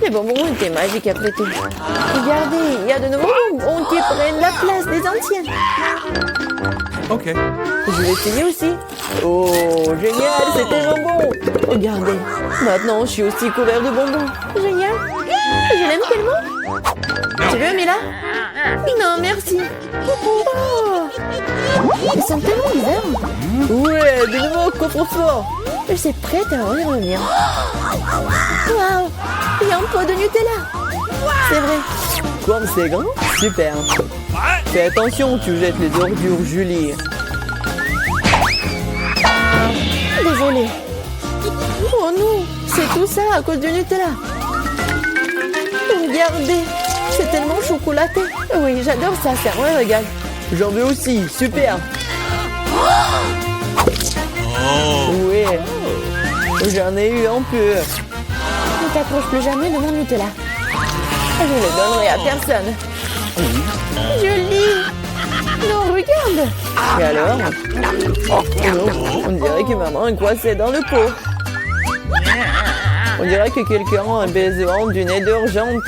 Les bonbons étaient magiques après tout. Regardez, il y a de nouveaux bonbons qui prennent la place des anciens. Okay. Je vais essayer aussi. Oh, génial, c'est tellement bon. Regardez, maintenant je suis aussi couvert de bonbons. Génial. Je l'aime tellement. Tu veux, Mila? Non, merci. Oh. Ils sont tellement bizarres. Ouais, de nouveau coffre-fort. Je suis prête à en y revenir. Waouh! Il y a un pot de Nutella. C'est vrai. Comme c'est grand, super. Fais attention, tu jettes les ordures, Julie. Désolée. Oh non, c'est tout ça à cause du Nutella. Regardez, c'est tellement chocolaté. Oui, j'adore ça, c'est un vrai régal. J'en veux aussi, super. Oui, j'en ai eu un peu. Ne t'approche plus jamais de mon Nutella. Je ne le donnerai à personne. Julie! Non, regarde! Et alors? Oh non, on dirait que maman est coincée dans le pot. On dirait que quelqu'un a besoin d'une aide urgente.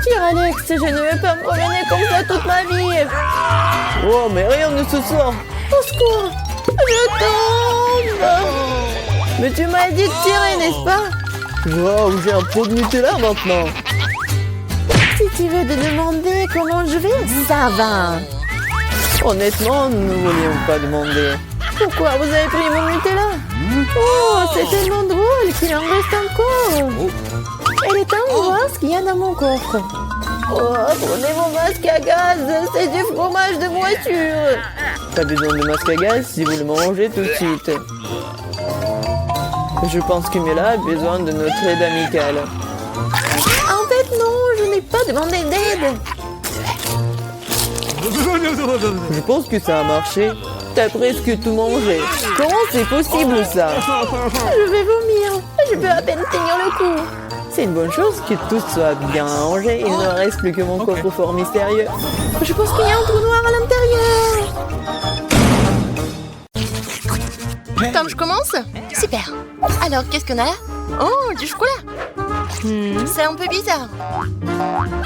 Tire, Alex, je ne veux pas me promener comme ça toute ma vie. Oh, mais rien ne se sort. Au secours! Je tombe! Mais tu m'as dit de tirer, n'est-ce pas? Wow, j'ai un pot de Nutella maintenant. Si tu veux te demander comment je vais, ça va. Honnêtement, nous ne voulions pas demander. Pourquoi vous avez pris mon Nutella? Oh, c'est tellement drôle qu'il en reste encore. Elle est amoureuse qu'il y a dans mon coffre. Oh, prenez mon masque à gaz, c'est du fromage de voiture. Pas besoin de masque à gaz si vous le mangez tout de suite. Je pense que Mila a besoin de notre aide amicale. En fait, non, je n'ai pas demandé d'aide. Je pense que ça a marché. T'as presque tout mangé. Comment c'est possible ça? Je vais vomir. Je peux à peine tenir le coup. C'est une bonne chose que tout soit bien rangé. Il ne reste plus que mon coffre-fort mystérieux. Je pense qu'il y a un trou noir à l'intérieur. Tom, je commence? Super. Alors, qu'est-ce qu'on a là? Oh, du chocolat. C'est un peu bizarre.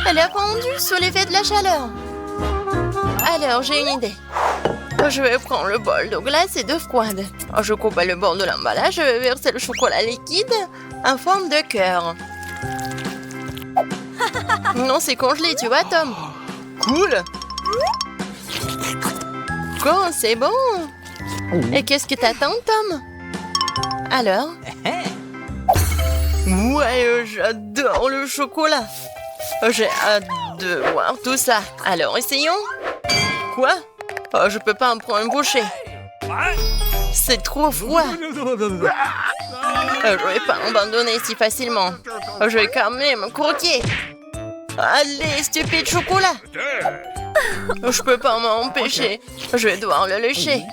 Elle a fondu sous l'effet de la chaleur. Alors, j'ai une idée. Je vais prendre le bol d'eau glacée de froide. Je coupe le bord de l'emballage. Je vais verser le chocolat liquide en forme de cœur. Non, c'est congelé, tu vois, Tom. Cool. Quand c'est bon. Et qu'est-ce que t'attends, Tom? Alors? Ouais, j'adore le chocolat. J'ai hâte de voir tout ça. Alors, essayons. Quoi? Oh, je peux pas en prendre une bouchée. C'est trop froid. Je vais pas abandonner si facilement. Je vais quand même croquer. Allez, stupide chocolat. Je peux pas m'empêcher. Je vais devoir le lécher.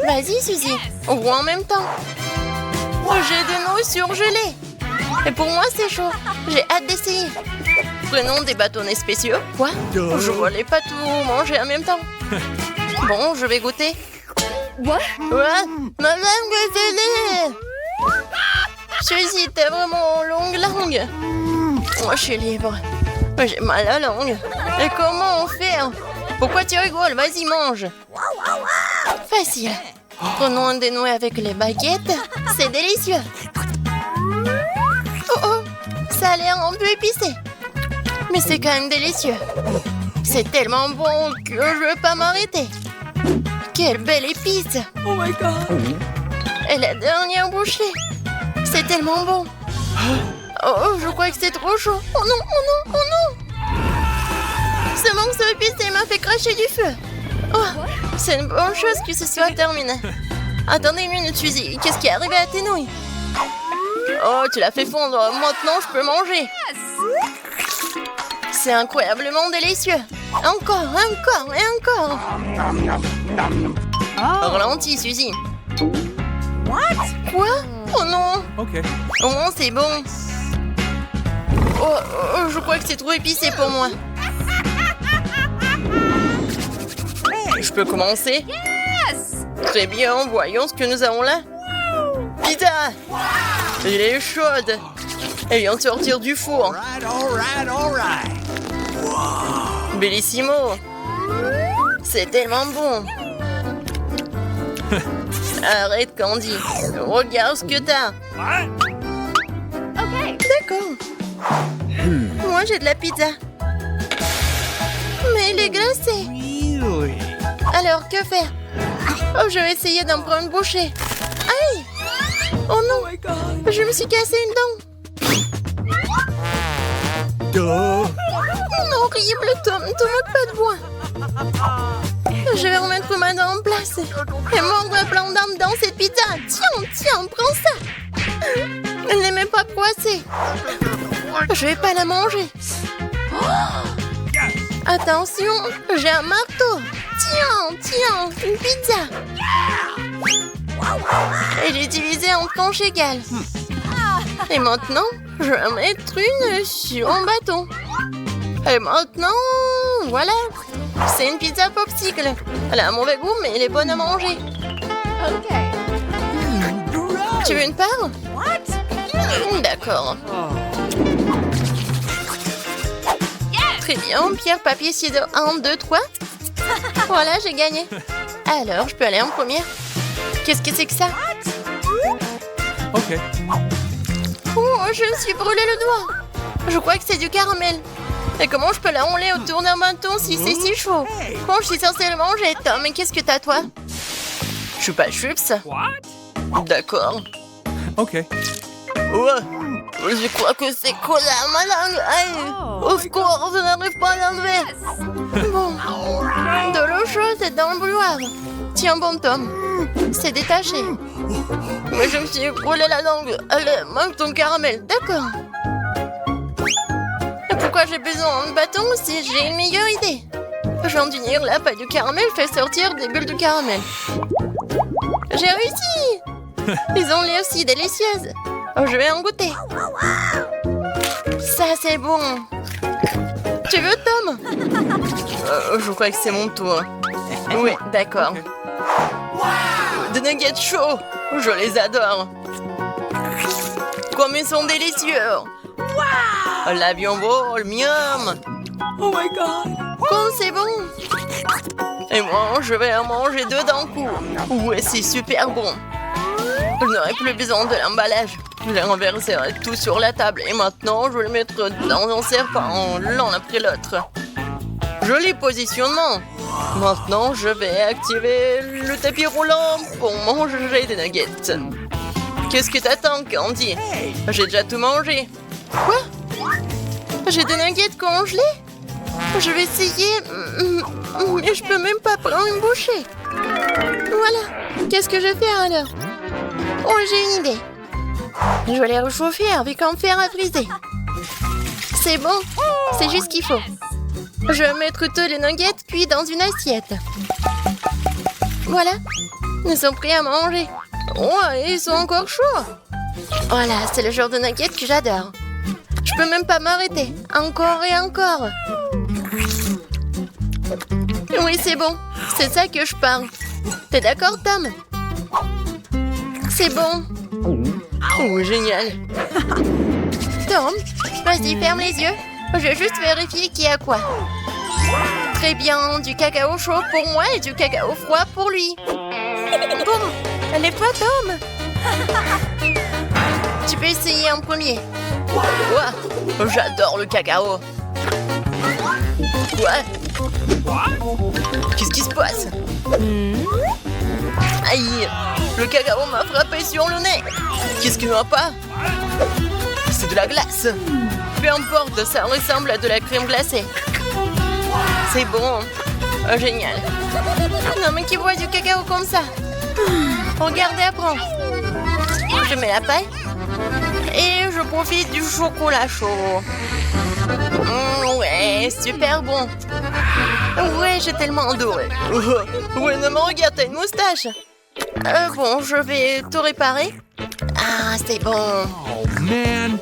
Vas-y, Suzy. Ou en même temps. J'ai des noix surgelées. Et pour moi, c'est chaud. J'ai hâte d'essayer. Prenons des bâtonnets spéciaux. Quoi? Je voulais pas tout manger en même temps. Bon, je vais goûter. Ouais, madame, goûtez-les. Suzy, t'as vraiment longue langue. Moi, je suis libre. J'ai mal à la langue. Et comment on fait? Pourquoi tu rigoles? Vas-y, mange. Facile. Prenons un dénoué avec les baguettes. C'est délicieux. Oh, ça a l'air un peu épicé. Mais c'est quand même délicieux. C'est tellement bon que je ne veux pas m'arrêter. Quelle belle épice. Oh my God. Et la dernière bouchée. C'est tellement bon. Oh, je crois que c'est trop chaud. Oh non, oh non, oh non. Ce morceau épicé m'a fait cracher du feu. Oh, c'est une bonne chose que ce soit terminé. Attendez une minute, Suzy. Qu'est-ce qui est arrivé à tes nouilles? Oh, tu l'as fait fondre. Maintenant, je peux manger. C'est incroyablement délicieux. Encore, encore et encore. Ralentis, Suzy. Quoi? Oh non. Okay. Au moins, c'est bon. Oh, je crois que c'est trop épicé pour moi. Je peux commencer? Très bien, voyons ce que nous avons là. Pizza! Elle est chaude. Elle vient de sortir du four. All right. Bellissimo. C'est tellement bon. Arrête, Candy. Regarde ce que t'as. D'accord. Moi, j'ai de la pizza. Mais il est glacé. Really? Alors, que faire? Oh, je vais essayer d'en prendre une bouchée. Aïe! Oh non! Je me suis cassé une dent. Duh. Horrible, Tom. Te moque pas de moi. Je vais remettre ma dent en place. Et mordre un plan d'âme dans cette pizza. Tiens, prends ça. Elle n'est même pas poissée. Je vais pas la manger. Attention, j'ai un marteau. Tiens, une pizza. Elle est divisée en tranches égales. Et maintenant, je vais mettre une sur un bâton. Et maintenant, voilà. C'est une pizza popsicle. Elle a un mauvais goût, mais elle est bonne à manger. Tu veux une part? D'accord. Très bien, pierre, papier, ciseaux. 1, 2, 3. Voilà, j'ai gagné. Alors, je peux aller en première. Qu'est-ce que c'est que ça? Okay. Oh, je me suis brûlé le doigt. Je crois que c'est du caramel. Et comment je peux la rouler autour d'un bâton si c'est si chaud? Quand je suis censée le manger, Tom, mais qu'est-ce que t'as, toi? Choupa Chups. D'accord. Okay. Ouais, je crois que c'est collé à ma langue. Aïe, au secours, je n'arrive pas à l'enlever. Bon, de l'eau chaude, c'est dans le bouilloire. Tiens bon, Tom, c'est détaché. Mais je me suis brûlé la langue. Allez, mange ton caramel, d'accord. Et pourquoi j'ai besoin de bâton si j'ai une meilleure idée? Je viens d'unir la pâte du caramel, fait sortir des bulles de caramel. J'ai réussi! Ils ont l'air aussi délicieuses. Oh, je vais en goûter. Ça, c'est bon. Tu veux, Tom? Je crois que c'est mon tour. Oui, d'accord. Des nuggets chauds. Je les adore. Comme ils sont délicieux. L'avion vole, miam. Oh my God. Comme c'est bon. Et moi, je vais en manger 2 d'un coup. Ouais, c'est super bon. Je n'aurai plus besoin de l'emballage. Je renverserai tout sur la table et maintenant je vais le mettre dans un serpent l'un après l'autre. Joli positionnement. Maintenant je vais activer le tapis roulant pour manger des nuggets. Qu'est-ce que t'attends, Candy? J'ai déjà tout mangé. Quoi? J'ai des nuggets congelés? Je vais essayer, mais je peux même pas prendre une bouchée. Voilà. Qu'est-ce que je vais faire alors? Oh, j'ai une idée. Je vais les réchauffer avec un fer à friser. C'est bon, c'est juste ce qu'il faut. Je vais mettre tous les nuggets cuits dans une assiette. Voilà, ils sont prêts à manger. Oh, ils sont encore chauds. Voilà, c'est le genre de nuggets que j'adore. Je peux même pas m'arrêter. Encore et encore. Oui, c'est bon. C'est ça que je parle. T'es d'accord, Tom? C'est bon. Oh, génial. Tom, vas-y, ferme les yeux. Je vais juste vérifier qui a quoi. Très bien, du cacao chaud pour moi et du cacao froid pour lui. Bon, lève-toi, Tom. Tu peux essayer en premier. Ouah, j'adore le cacao. Quoi? Qu'est-ce qui se passe? Aïe, le cacao m'a frappé sur le nez. Qu'est-ce qu'il n'y a pas? C'est de la glace. Peu importe, ça ressemble à de la crème glacée. C'est bon. Oh, génial. Non, mais qui boit du cacao comme ça? Regardez, apprends. Je mets la paille. Et je profite du chocolat chaud. Ouais, super bon. Ouais, j'ai tellement adoré. Ouais, non, mais regarde, t'as une moustache. Bon, je vais tout réparer. Ah, c'est bon. Oh man.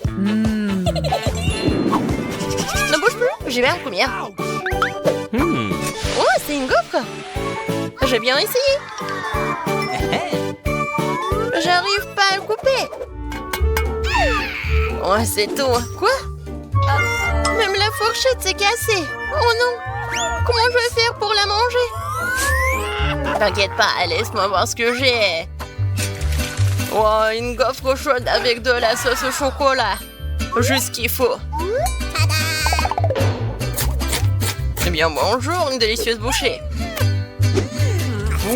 Ne bouge plus, j'y vais en première. Oh, c'est une gaufre. J'ai bien essayé. J'arrive pas à le couper. Ouais, c'est tout. Quoi? Même la fourchette s'est cassée. Oh non! Comment je vais faire pour la manger? T'inquiète pas, laisse-moi voir ce que j'ai. Oh, une gaufre chaude avec de la sauce au chocolat. Juste ce qu'il faut. Eh bien, bonjour, une délicieuse bouchée.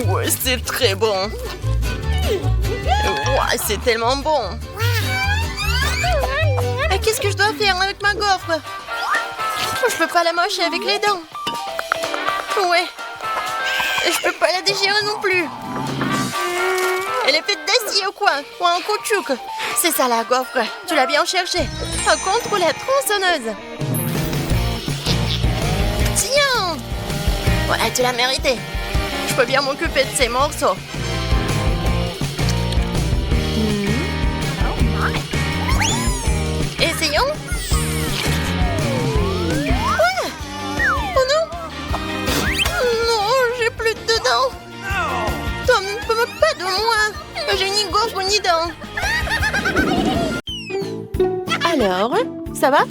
Ouais, c'est très bon. Ouais, c'est tellement bon. Qu'est-ce que je dois faire avec ma gaufre? Je peux pas la mâcher avec les dents. Ouais. Je peux pas la déchirer non plus. Elle est faite d'acier ou quoi? Ou en caoutchouc? C'est ça la gaufre. Tu l'as bien cherché. Contre la tronçonneuse. Tiens! Ouais, tu l'as mérité. Je peux bien m'occuper de ces morceaux. Essayons. Quoi? Oh non! Non, j'ai plus de dents. Tom ne peut pas de moi. J'ai ni gaufre ni dents. Alors, ça va?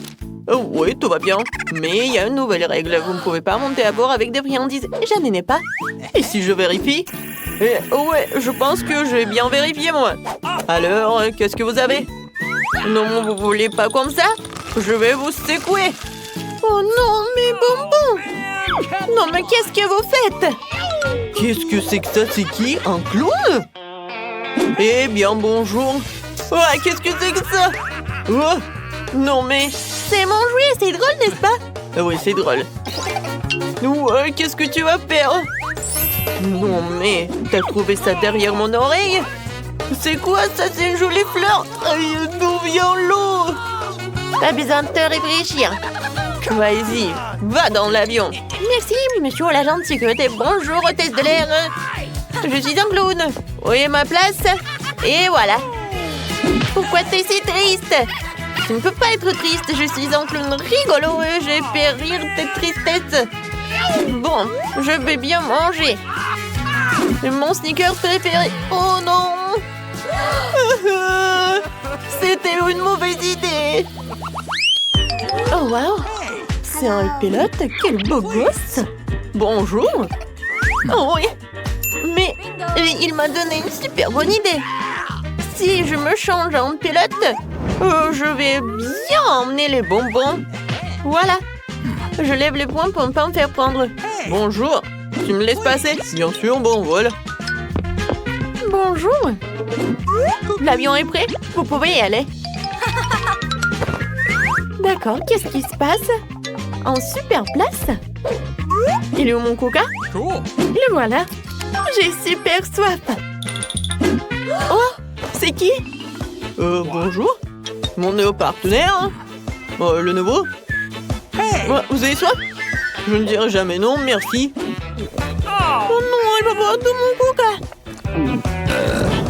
Oui, tout va bien. Mais il y a une nouvelle règle. Vous ne pouvez pas monter à bord avec des friandises. Je n'en ai pas. Et si je vérifie? Ouais, je pense que j'ai bien vérifié, moi. Alors, qu'est-ce que vous avez? Non, vous voulez pas comme ça? Je vais vous secouer. Oh non, mes bonbons! Non, mais qu'est-ce que vous faites? Qu'est-ce que c'est que ça? C'est qui? Un clown? Eh bien, bonjour. Ouais, qu'est-ce que c'est que ça? Oh, non, mais... C'est mon jouet, c'est drôle, n'est-ce pas? Ah oui, c'est drôle. Ouais, qu'est-ce que tu vas faire? Non, mais... T'as trouvé ça derrière mon oreille? C'est quoi ça? C'est une jolie fleur. Aïe, d'où vient l'eau? Pas besoin de te réfléchir. Vas-y, va dans l'avion. Merci, monsieur l'agent de sécurité. Bonjour, hôtesse de l'air. Je suis un clown. Où est ma place? Et voilà. Pourquoi t'es si triste? Tu ne peux pas être triste. Je suis un clown rigolo et j'ai fait rire tes tristesses. Bon, je vais bien manger. Mon sneaker préféré. Oh non! C'était une mauvaise idée. Oh wow! C'est un pilote, quel beau gosse! Bonjour! Oh oui! Mais il m'a donné une super bonne idée! Si je me change en pilote, je vais bien emmener les bonbons! Voilà! Je lève les poings pour ne pas me faire prendre. Bonjour! Tu me laisses passer? Bien sûr, bon vol! Bonjour! L'avion est prêt? Vous pouvez y aller. D'accord, qu'est-ce qui se passe? En super place? Il est où mon coca? Cool. Le voilà. J'ai super soif. Oh, c'est qui? Bonjour. Mon nouveau partenaire. Le nouveau. Ouais, vous avez soif? Je ne dirai jamais non, merci. Oh non, il va boire tout mon coca.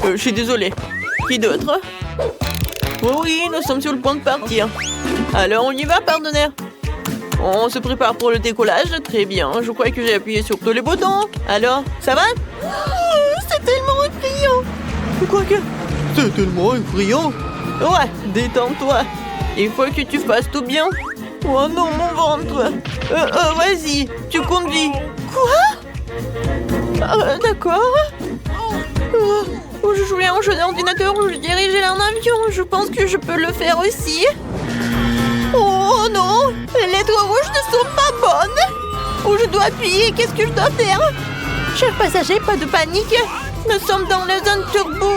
Je suis désolé. Qui d'autre? Oh oui, nous sommes sur le point de partir. Alors, on y va, partenaire? On se prépare pour le décollage. Très bien. Je crois que j'ai appuyé sur tous les boutons. Alors, ça va? C'est tellement effrayant. Quoique, c'est tellement effrayant. Ouais, détends-toi. Il faut que tu fasses tout bien. Oh non, mon ventre. Vas-y, tu conduis. Quoi? D'accord. Je jouais en jeu d'ordinateur où je dirigeais un avion. Je pense que je peux le faire aussi. Oh non! Les toits rouges ne sont pas bonnes! Où je dois appuyer? Qu'est-ce que je dois faire? Chers passagers, pas de panique. Nous sommes dans la zone turbo.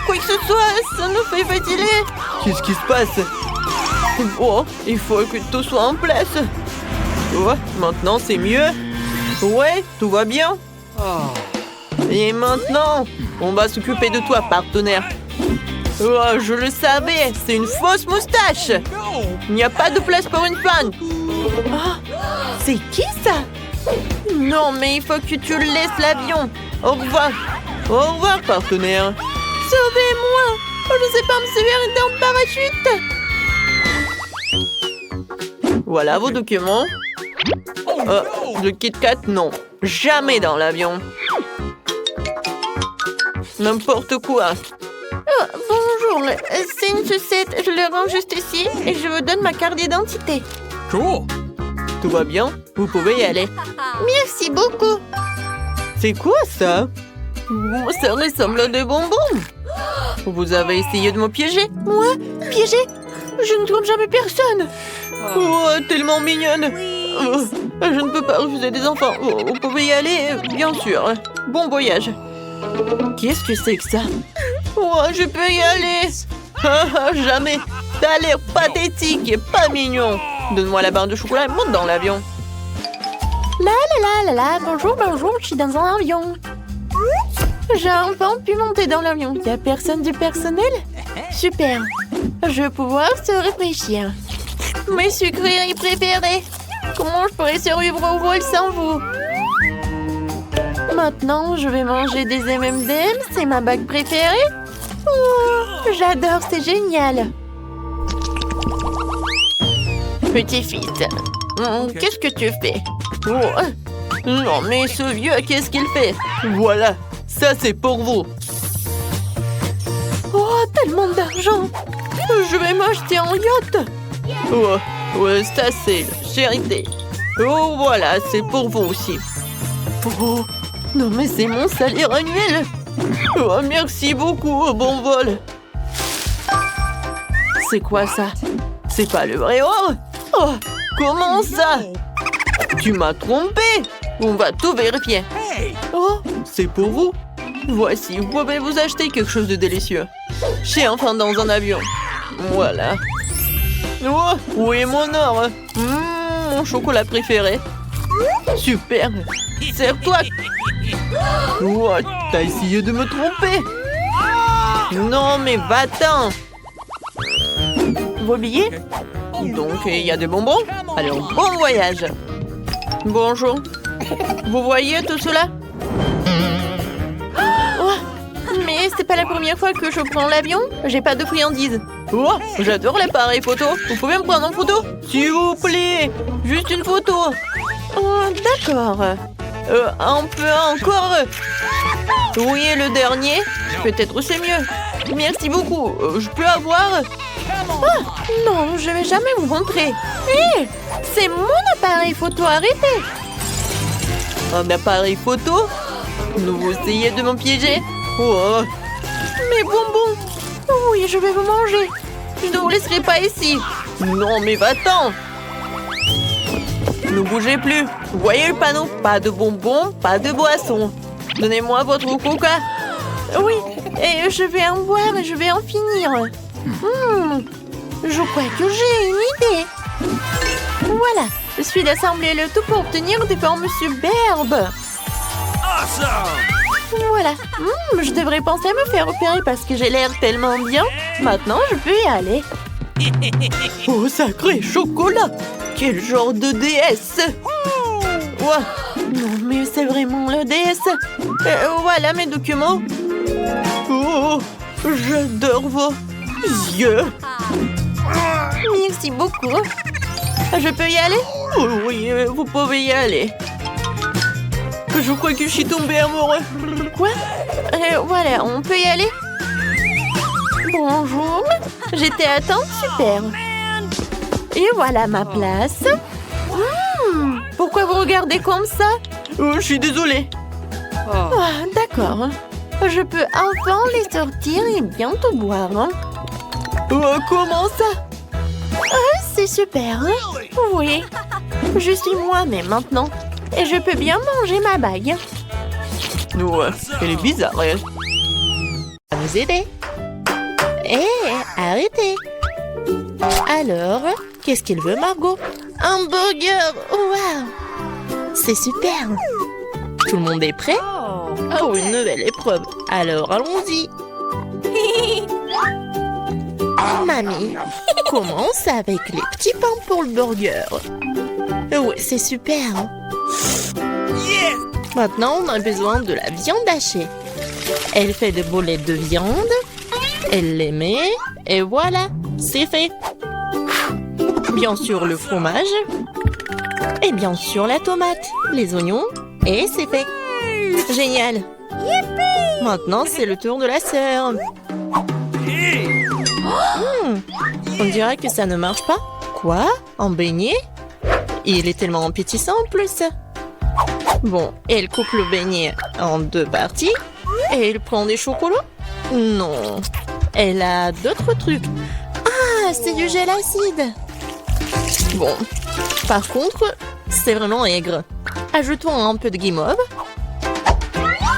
Quoi que ce soit, ça nous fait fatiguer. Qu'est-ce qui se passe? Oh, il faut que tout soit en place. Oh, maintenant c'est mieux. Ouais, tout va bien. Et maintenant, on va s'occuper de toi, partenaire. Oh, je le savais, c'est une fausse moustache. Il n'y a pas de place pour une fan. Oh, c'est qui ça? Non, mais il faut que tu laisses l'avion. Au revoir. Au revoir, partenaire. Sauvez-moi! Je ne sais pas me servir d'un parachute. Voilà vos documents. Le Kit Kat, non. Jamais dans l'avion. N'importe quoi. Bonjour, Bonjour, c'est une sucette. Je le rends juste ici et je vous donne ma carte d'identité. Cool. Tout va bien? Vous pouvez y aller. Merci beaucoup. C'est quoi ça? Oh, ça ressemble à des bonbons. Vous avez essayé de me piéger? Moi? Piégé? Je ne trompe jamais personne. Oh, tellement mignonne. Oh, je ne peux pas refuser des enfants. Oh, vous pouvez y aller, bien sûr. Bon voyage. Qu'est-ce que c'est que ça? Oh, je peux y aller. Jamais. T'as l'air pathétique et pas mignon. Donne-moi la barre de chocolat et monte dans l'avion. La, bonjour, je suis dans un avion. J'ai enfin pu monter dans l'avion. Y a personne du personnel? Super. Je vais pouvoir se réfléchir. Mes sucreries préférées. Comment je pourrais survivre au vol sans vous? Maintenant, je vais manger des M&M's. C'est ma bague préférée. Oh, j'adore, c'est génial. Petit fils, qu'est-ce que tu fais? Oh, non, mais ce vieux, qu'est-ce qu'il fait? Voilà, ça c'est pour vous. Oh, tellement d'argent. Je vais m'acheter un yacht. Oh, ouais, ça c'est la charité. Oh, voilà, c'est pour vous aussi. Oh, non, mais c'est mon salaire annuel. Oh, merci beaucoup, bon vol. C'est quoi ça? C'est pas le vrai or? Oh, comment ça? Tu m'as trompé. On va tout vérifier. Oh, c'est pour vous. Voici, vous pouvez vous acheter quelque chose de délicieux. J'ai enfin dans un avion. Voilà. Oh, où est mon or? Mon chocolat préféré. Super. Serre-toi. Oh, t'as essayé de me tromper. Non, mais va-t'en. Vos billets? Donc, il y a des bonbons? Alors, bon voyage. Bonjour. Vous voyez tout cela? Oh, mais c'est pas la première fois que je prends l'avion. J'ai pas de friandises. Oh, j'adore l'appareil photo. Vous pouvez me prendre en photo? S'il vous plaît. Juste une photo. Oh, d'accord. Un peu encore. Oui, et le dernier? Peut-être c'est mieux. Merci beaucoup. Je peux avoir? Oh, non, je vais jamais vous montrer. Hé, c'est mon appareil photo, arrêtez. Un appareil photo? Vous essayez de me piéger? Oh. Mes bonbons. Oui, je vais vous manger. Je ne vous laisserai pas ici. Non, mais va-t'en. Ne bougez plus. Vous voyez le panneau? Pas de bonbons, pas de boissons. Donnez-moi votre coca. Oui, et je vais en boire et je vais en finir. Je crois que j'ai une idée. Voilà, je suis d'assembler le tout pour obtenir des formes superbes. Voilà, je devrais penser à me faire opérer parce que j'ai l'air tellement bien. Maintenant, je peux y aller. Oh, sacré chocolat! Quel genre de déesse! Ouais. Non, mais c'est vraiment la déesse. Voilà mes documents. Oh, j'adore vos yeux. Merci beaucoup. Je peux y aller? Oh, oui, vous pouvez y aller. Je crois que je suis tombée amoureux. Quoi? Voilà, on peut y aller? Bonjour. J'étais à temps, super. Et voilà ma place. Pourquoi vous regardez comme ça? Oh, je suis désolée. Ah, d'accord. Je peux enfin les sortir et bientôt boire. Oh, comment ça? Ah, c'est super. Oui. Je suis moi-même maintenant. Et je peux bien manger ma bague. Ouais, elle est bizarre, elle. À vous aider. Hé, arrêtez. Alors, qu'est-ce qu'il veut, Margot? Un burger. Waouh. C'est super. Tout le monde est prêt? Oh, une nouvelle épreuve. Alors, allons-y. Mamie, commence avec les petits pains pour le burger. Ouais, c'est super. Maintenant, on a besoin de la viande hachée. Elle fait des boulettes de viande. Elle les met. Et voilà, c'est fait. Bien sûr, le fromage. Et bien sûr, la tomate, les oignons. Et c'est fait. Génial. Maintenant, c'est le tour de la sœur. On dirait que ça ne marche pas. Quoi? Un beignet? Il est tellement appétissant en plus. Bon, elle coupe le beignet en 2 parties et elle prend des chocolats? Non. Elle a d'autres trucs. Ah, c'est du gel acide. Bon, par contre, c'est vraiment aigre. Ajoutons un peu de guimauve,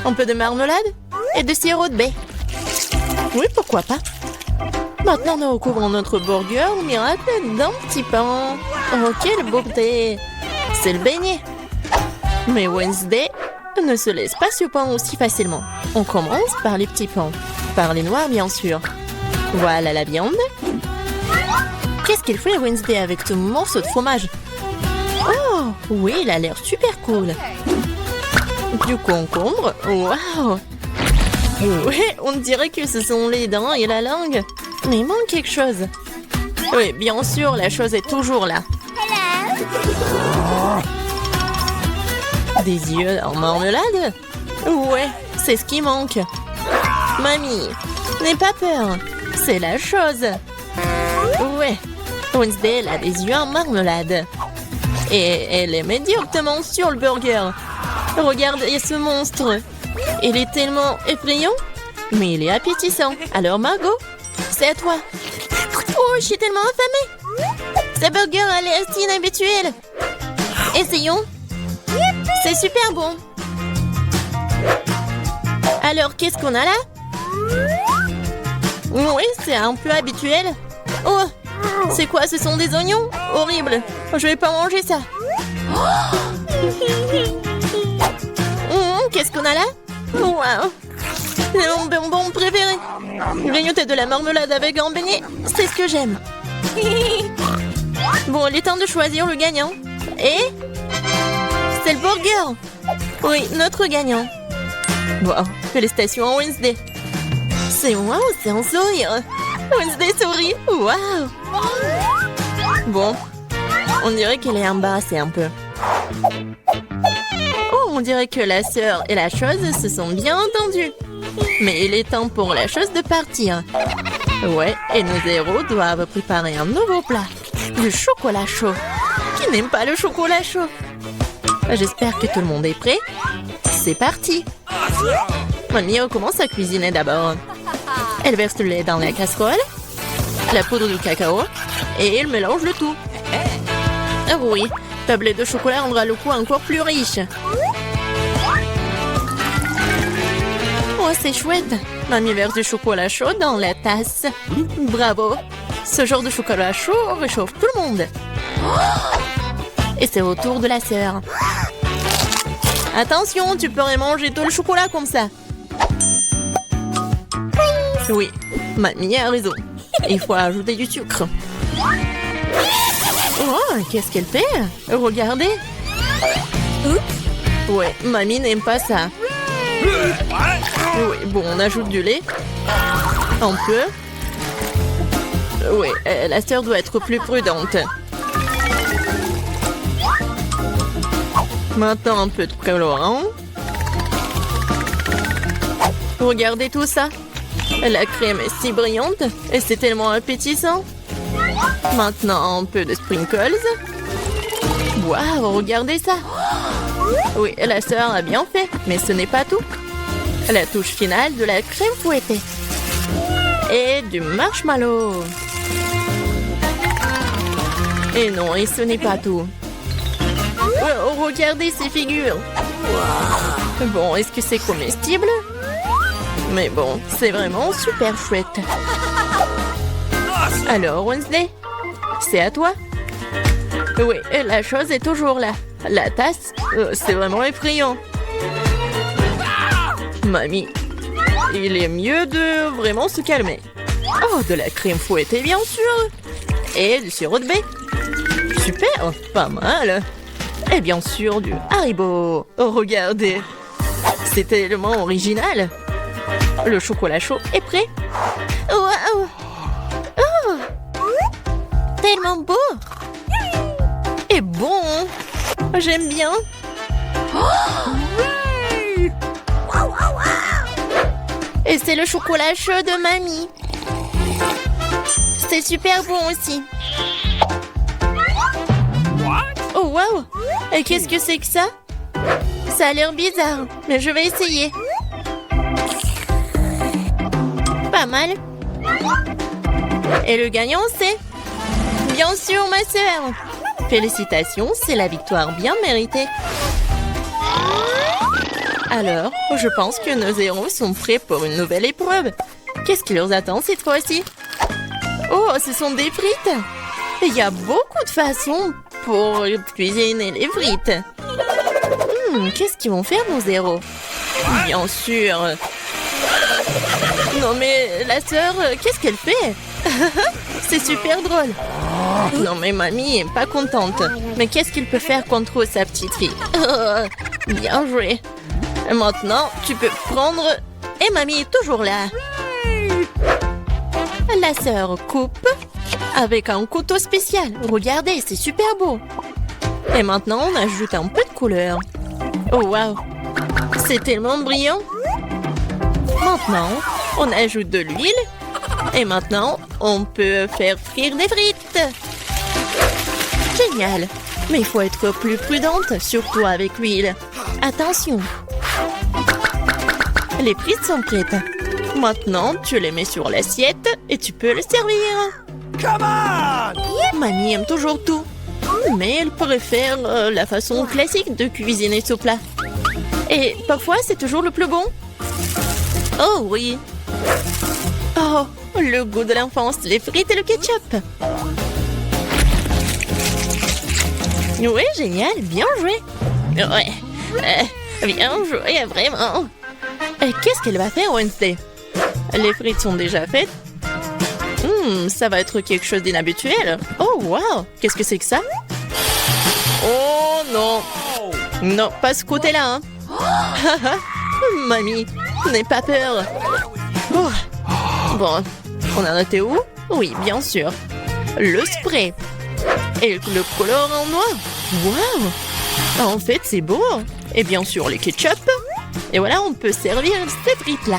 un peu de marmelade et de sirop de baie. Oui, pourquoi pas. Maintenant, nous recouvrons notre burger au miracle d'un petit pain. Oh, quelle beauté! C'est le beignet. Mais Wednesday ne se laisse pas surprendre aussi facilement. On commence par les petits pains. Par les noirs, bien sûr. Voilà la viande. Qu'est-ce qu'il fait Wednesday avec ce morceau de fromage? Oh, oui, il a l'air super cool. Du concombre. Waouh! Oui, on dirait que ce sont les dents et la langue. Mais il manque quelque chose. Oui, bien sûr, la chose est toujours là. Des yeux en marmelade? Ouais, c'est ce qui manque. Mamie, n'aie pas peur. C'est la chose. Ouais, Wednesday, elle a des yeux en marmelade. Et elle est médiocrement sur le burger. Regardez ce monstre. Il est tellement effrayant, mais il est appétissant. Alors Margot, c'est à toi. Oh, je suis tellement affamée. Ce burger a l'air si inhabituel. Essayons. C'est super bon. Alors, qu'est-ce qu'on a là? Oui, c'est un peu habituel. Oh, c'est quoi? Ce sont des oignons? Horrible. Je vais pas manger ça. Qu'est-ce qu'on a là? Wow. C'est mon bonbon préféré. Grignoter de la marmelade avec un beignet, c'est ce que j'aime. Bon, il est temps de choisir le gagnant. Et c'est le burger. Oui, notre gagnant. Wow, félicitations à Wednesday. C'est wow, c'est un sourire. Wednesday sourit. Wow. Bon, on dirait qu'elle est embarrassée un peu. Oh, on dirait que la sœur et la chose se sont bien entendues. Mais il est temps pour la chose de partir. Ouais, et nos héros doivent préparer un nouveau plat. Le chocolat chaud. Qui n'aime pas le chocolat chaud? J'espère que tout le monde est prêt. C'est parti. Mamie commence à cuisiner d'abord. Elle verse le lait dans la casserole, la poudre de cacao, et elle mélange le tout. Ah oui, tablette de chocolat rendra le goût encore plus riche. Oh, c'est chouette. Mamie verse du chocolat chaud dans la tasse. Bravo. Ce genre de chocolat chaud réchauffe tout le monde. Et c'est au tour de la sœur. Attention, tu pourrais manger tout le chocolat comme ça. Oui, mamie a raison. Il faut ajouter du sucre. Oh, qu'est-ce qu'elle fait? Regardez. Ouais, mamie n'aime pas ça. Oui, bon, on ajoute du lait. Un peu. Oui, la sœur doit être plus prudente. Maintenant, un peu de colorant. Regardez tout ça. La crème est si brillante et c'est tellement appétissant. Maintenant, un peu de sprinkles. Waouh, regardez ça. Oui, la sœur a bien fait, mais ce n'est pas tout. La touche finale de la crème fouettée. Et du marshmallow. Et non, et ce n'est pas tout. Oh, regardez ces figures. Bon, est-ce que c'est comestible? Mais bon, c'est vraiment super chouette. Alors, Wednesday, c'est à toi. Oui, la chose est toujours là. La tasse, c'est vraiment effrayant. Mamie, il est mieux de vraiment se calmer. Oh, de la crème fouettée, bien sûr. Et du sirop de baie. Super, pas mal. Et bien sûr, du Haribo. Oh, regardez. C'est tellement original. Le chocolat chaud est prêt. Wow. Oh, tellement beau. Et bon. J'aime bien. Et c'est le chocolat chaud de mamie. C'est super bon aussi. Oh, wow! Et qu'est-ce que c'est que ça? Ça a l'air bizarre, mais je vais essayer. Pas mal. Et le gagnant, c'est... Bien sûr, ma sœur. Félicitations, c'est la victoire bien méritée. Alors, je pense que nos héros sont prêts pour une nouvelle épreuve. Qu'est-ce qui leur attend cette fois-ci? Oh, ce sont des frites. Il y a beaucoup de façons pour cuisiner les frites. Qu'est-ce qu'ils vont faire, nos héros? Bien sûr. Non mais, la sœur, qu'est-ce qu'elle fait? C'est super drôle. Non mais mamie est pas contente. Mais qu'est-ce qu'il peut faire contre sa petite fille? Bien joué. Et maintenant, tu peux prendre... Et mamie est toujours là. La sœur coupe avec un couteau spécial. Regardez, c'est super beau. Et maintenant, on ajoute un peu de couleur. Oh wow, c'est tellement brillant. Maintenant, on ajoute de l'huile. Et maintenant, on peut faire frire des frites. Génial. Mais il faut être plus prudente, surtout avec l'huile. Attention. Les frites sont prêtes. Maintenant, tu les mets sur l'assiette et tu peux les servir. Come on! Mamie aime toujours tout. Mais elle préfère la façon classique de cuisiner ce plat. Et parfois, c'est toujours le plus bon. Oh oui. Oh, le goût de l'enfance, les frites et le ketchup. Oui, génial, bien joué. Ouais, bien joué, vraiment. Qu'est-ce qu'elle va faire, Wednesday? Les frites sont déjà faites. Ça va être quelque chose d'inhabituel. Oh, wow, qu'est-ce que c'est que ça? Oh non. Non, pas ce côté-là, hein. Mamie, n'aie pas peur. Oh. Bon, on en était où? Oui, bien sûr. Le spray. Et le colorant en noir. Wow. En fait, c'est beau. Et bien sûr, les ketchup. Et voilà, on peut servir cette frite-là.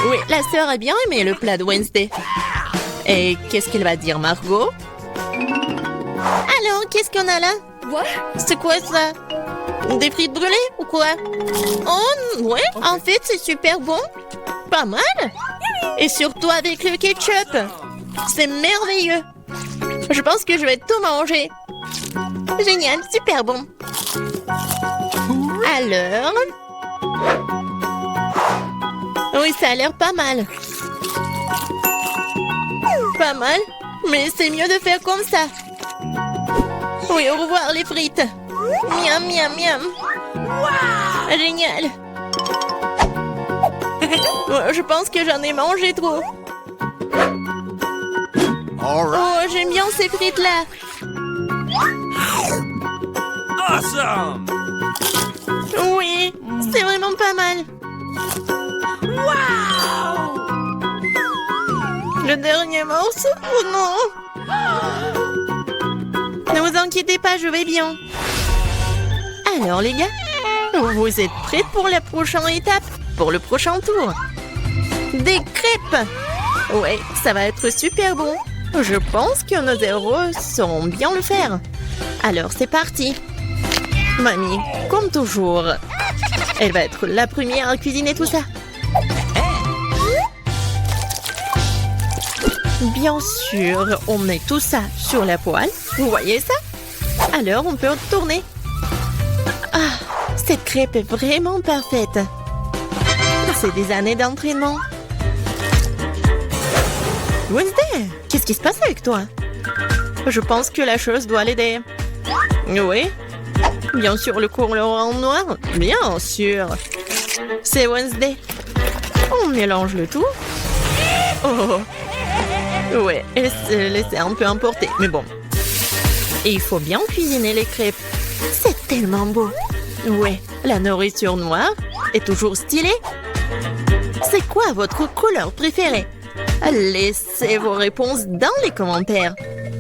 Oui, la sœur a bien aimé le plat de Wednesday. Et qu'est-ce qu'elle va dire, Margot? Alors, qu'est-ce qu'on a là? C'est quoi ça? Des frites brûlées ou quoi? Oh, ouais, en fait, c'est super bon. Pas mal. Et surtout avec le ketchup. C'est merveilleux. Je pense que je vais tout manger. Génial, super bon. Alors... Oui, ça a l'air pas mal. Pas mal, mais c'est mieux de faire comme ça. Oui, au revoir les frites. Miam, miam, miam. Wow. Génial. Je pense que j'en ai mangé trop. Oh, j'aime bien ces frites-là. Awesome! Oui, c'est vraiment pas mal. Wow! Le dernier morceau? Oh non! Ne vous inquiétez pas, je vais bien. Alors les gars, vous êtes prêts pour la prochaine étape? Pour le prochain tour? Des crêpes! Ouais, ça va être super bon. Je pense que nos héros sauront bien le faire. Alors c'est parti. Mamie, comme toujours, elle va être la première à cuisiner tout ça. Bien sûr, on met tout ça sur la poêle. Vous voyez ça? Alors, on peut tourner. Ah, cette crêpe est vraiment parfaite. C'est des années d'entraînement. Wednesday, qu'est-ce qui se passe avec toi? Je pense que la chose doit l'aider. Oui. Bien sûr, le colorant noir. Bien sûr. C'est Wednesday. On mélange le tout. Oh. Ouais, elle s'est laissée un peu emporter, mais bon. Et il faut bien cuisiner les crêpes. C'est tellement beau. Ouais, la nourriture noire est toujours stylée. C'est quoi votre couleur préférée? Laissez vos réponses dans les commentaires.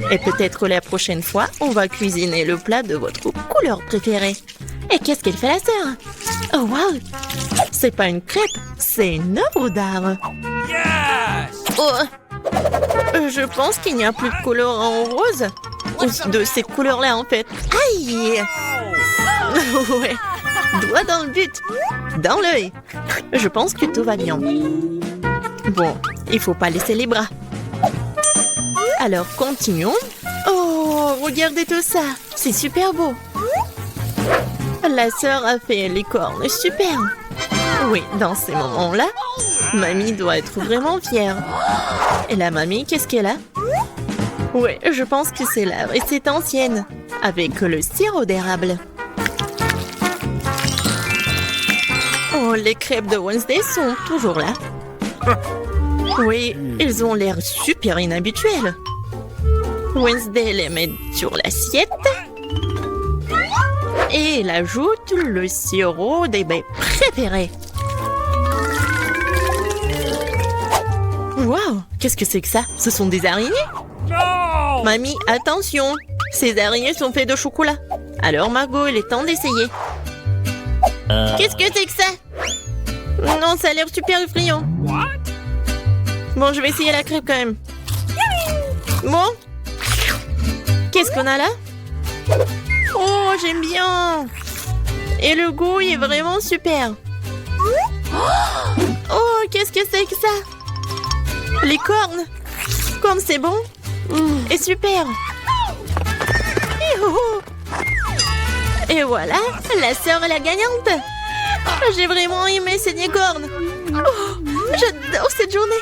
Et peut-être la prochaine fois, on va cuisiner le plat de votre couleur préférée. Et qu'est-ce qu'elle fait la sœur? Oh wow! C'est pas une crêpe, c'est une œuvre d'art. Yes! Oh. Je pense qu'il n'y a plus de couleur en rose. Ou de cette couleur-là, en fait. Aïe! Ouais. Doigt dans le but. Dans l'œil. Je pense que tout va bien. Bon, il faut pas laisser les bras. Alors, continuons. Oh, regardez tout ça. C'est super beau. La sœur a fait les cornes. Super. Oui, dans ces moments-là, mamie doit être vraiment fière. Et la mamie, qu'est-ce qu'elle a? Oui, je pense que c'est la recette ancienne. Avec le sirop d'érable. Oh, les crêpes de Wednesday sont toujours là. Oui, ils ont l'air super inhabituels. Wednesday les met sur l'assiette. Et il ajoute le sirop des baies préférés. Waouh, qu'est-ce que c'est que ça? Ce sont des araignées? No! Mamie, attention! Ces araignées sont faites de chocolat. Alors Margot, il est temps d'essayer. Qu'est-ce que c'est que ça? Non, ça a l'air super effrayant. What? Bon, je vais essayer la crêpe quand même. Bon. Qu'est-ce qu'on a là? Oh, j'aime bien. Et le goût, il est vraiment super. Oh, qu'est-ce que c'est que ça? Les cornes. Comme c'est bon. Et super. Et voilà, la sœur est la gagnante. J'ai vraiment aimé ces cornes. Oh, j'adore cette journée.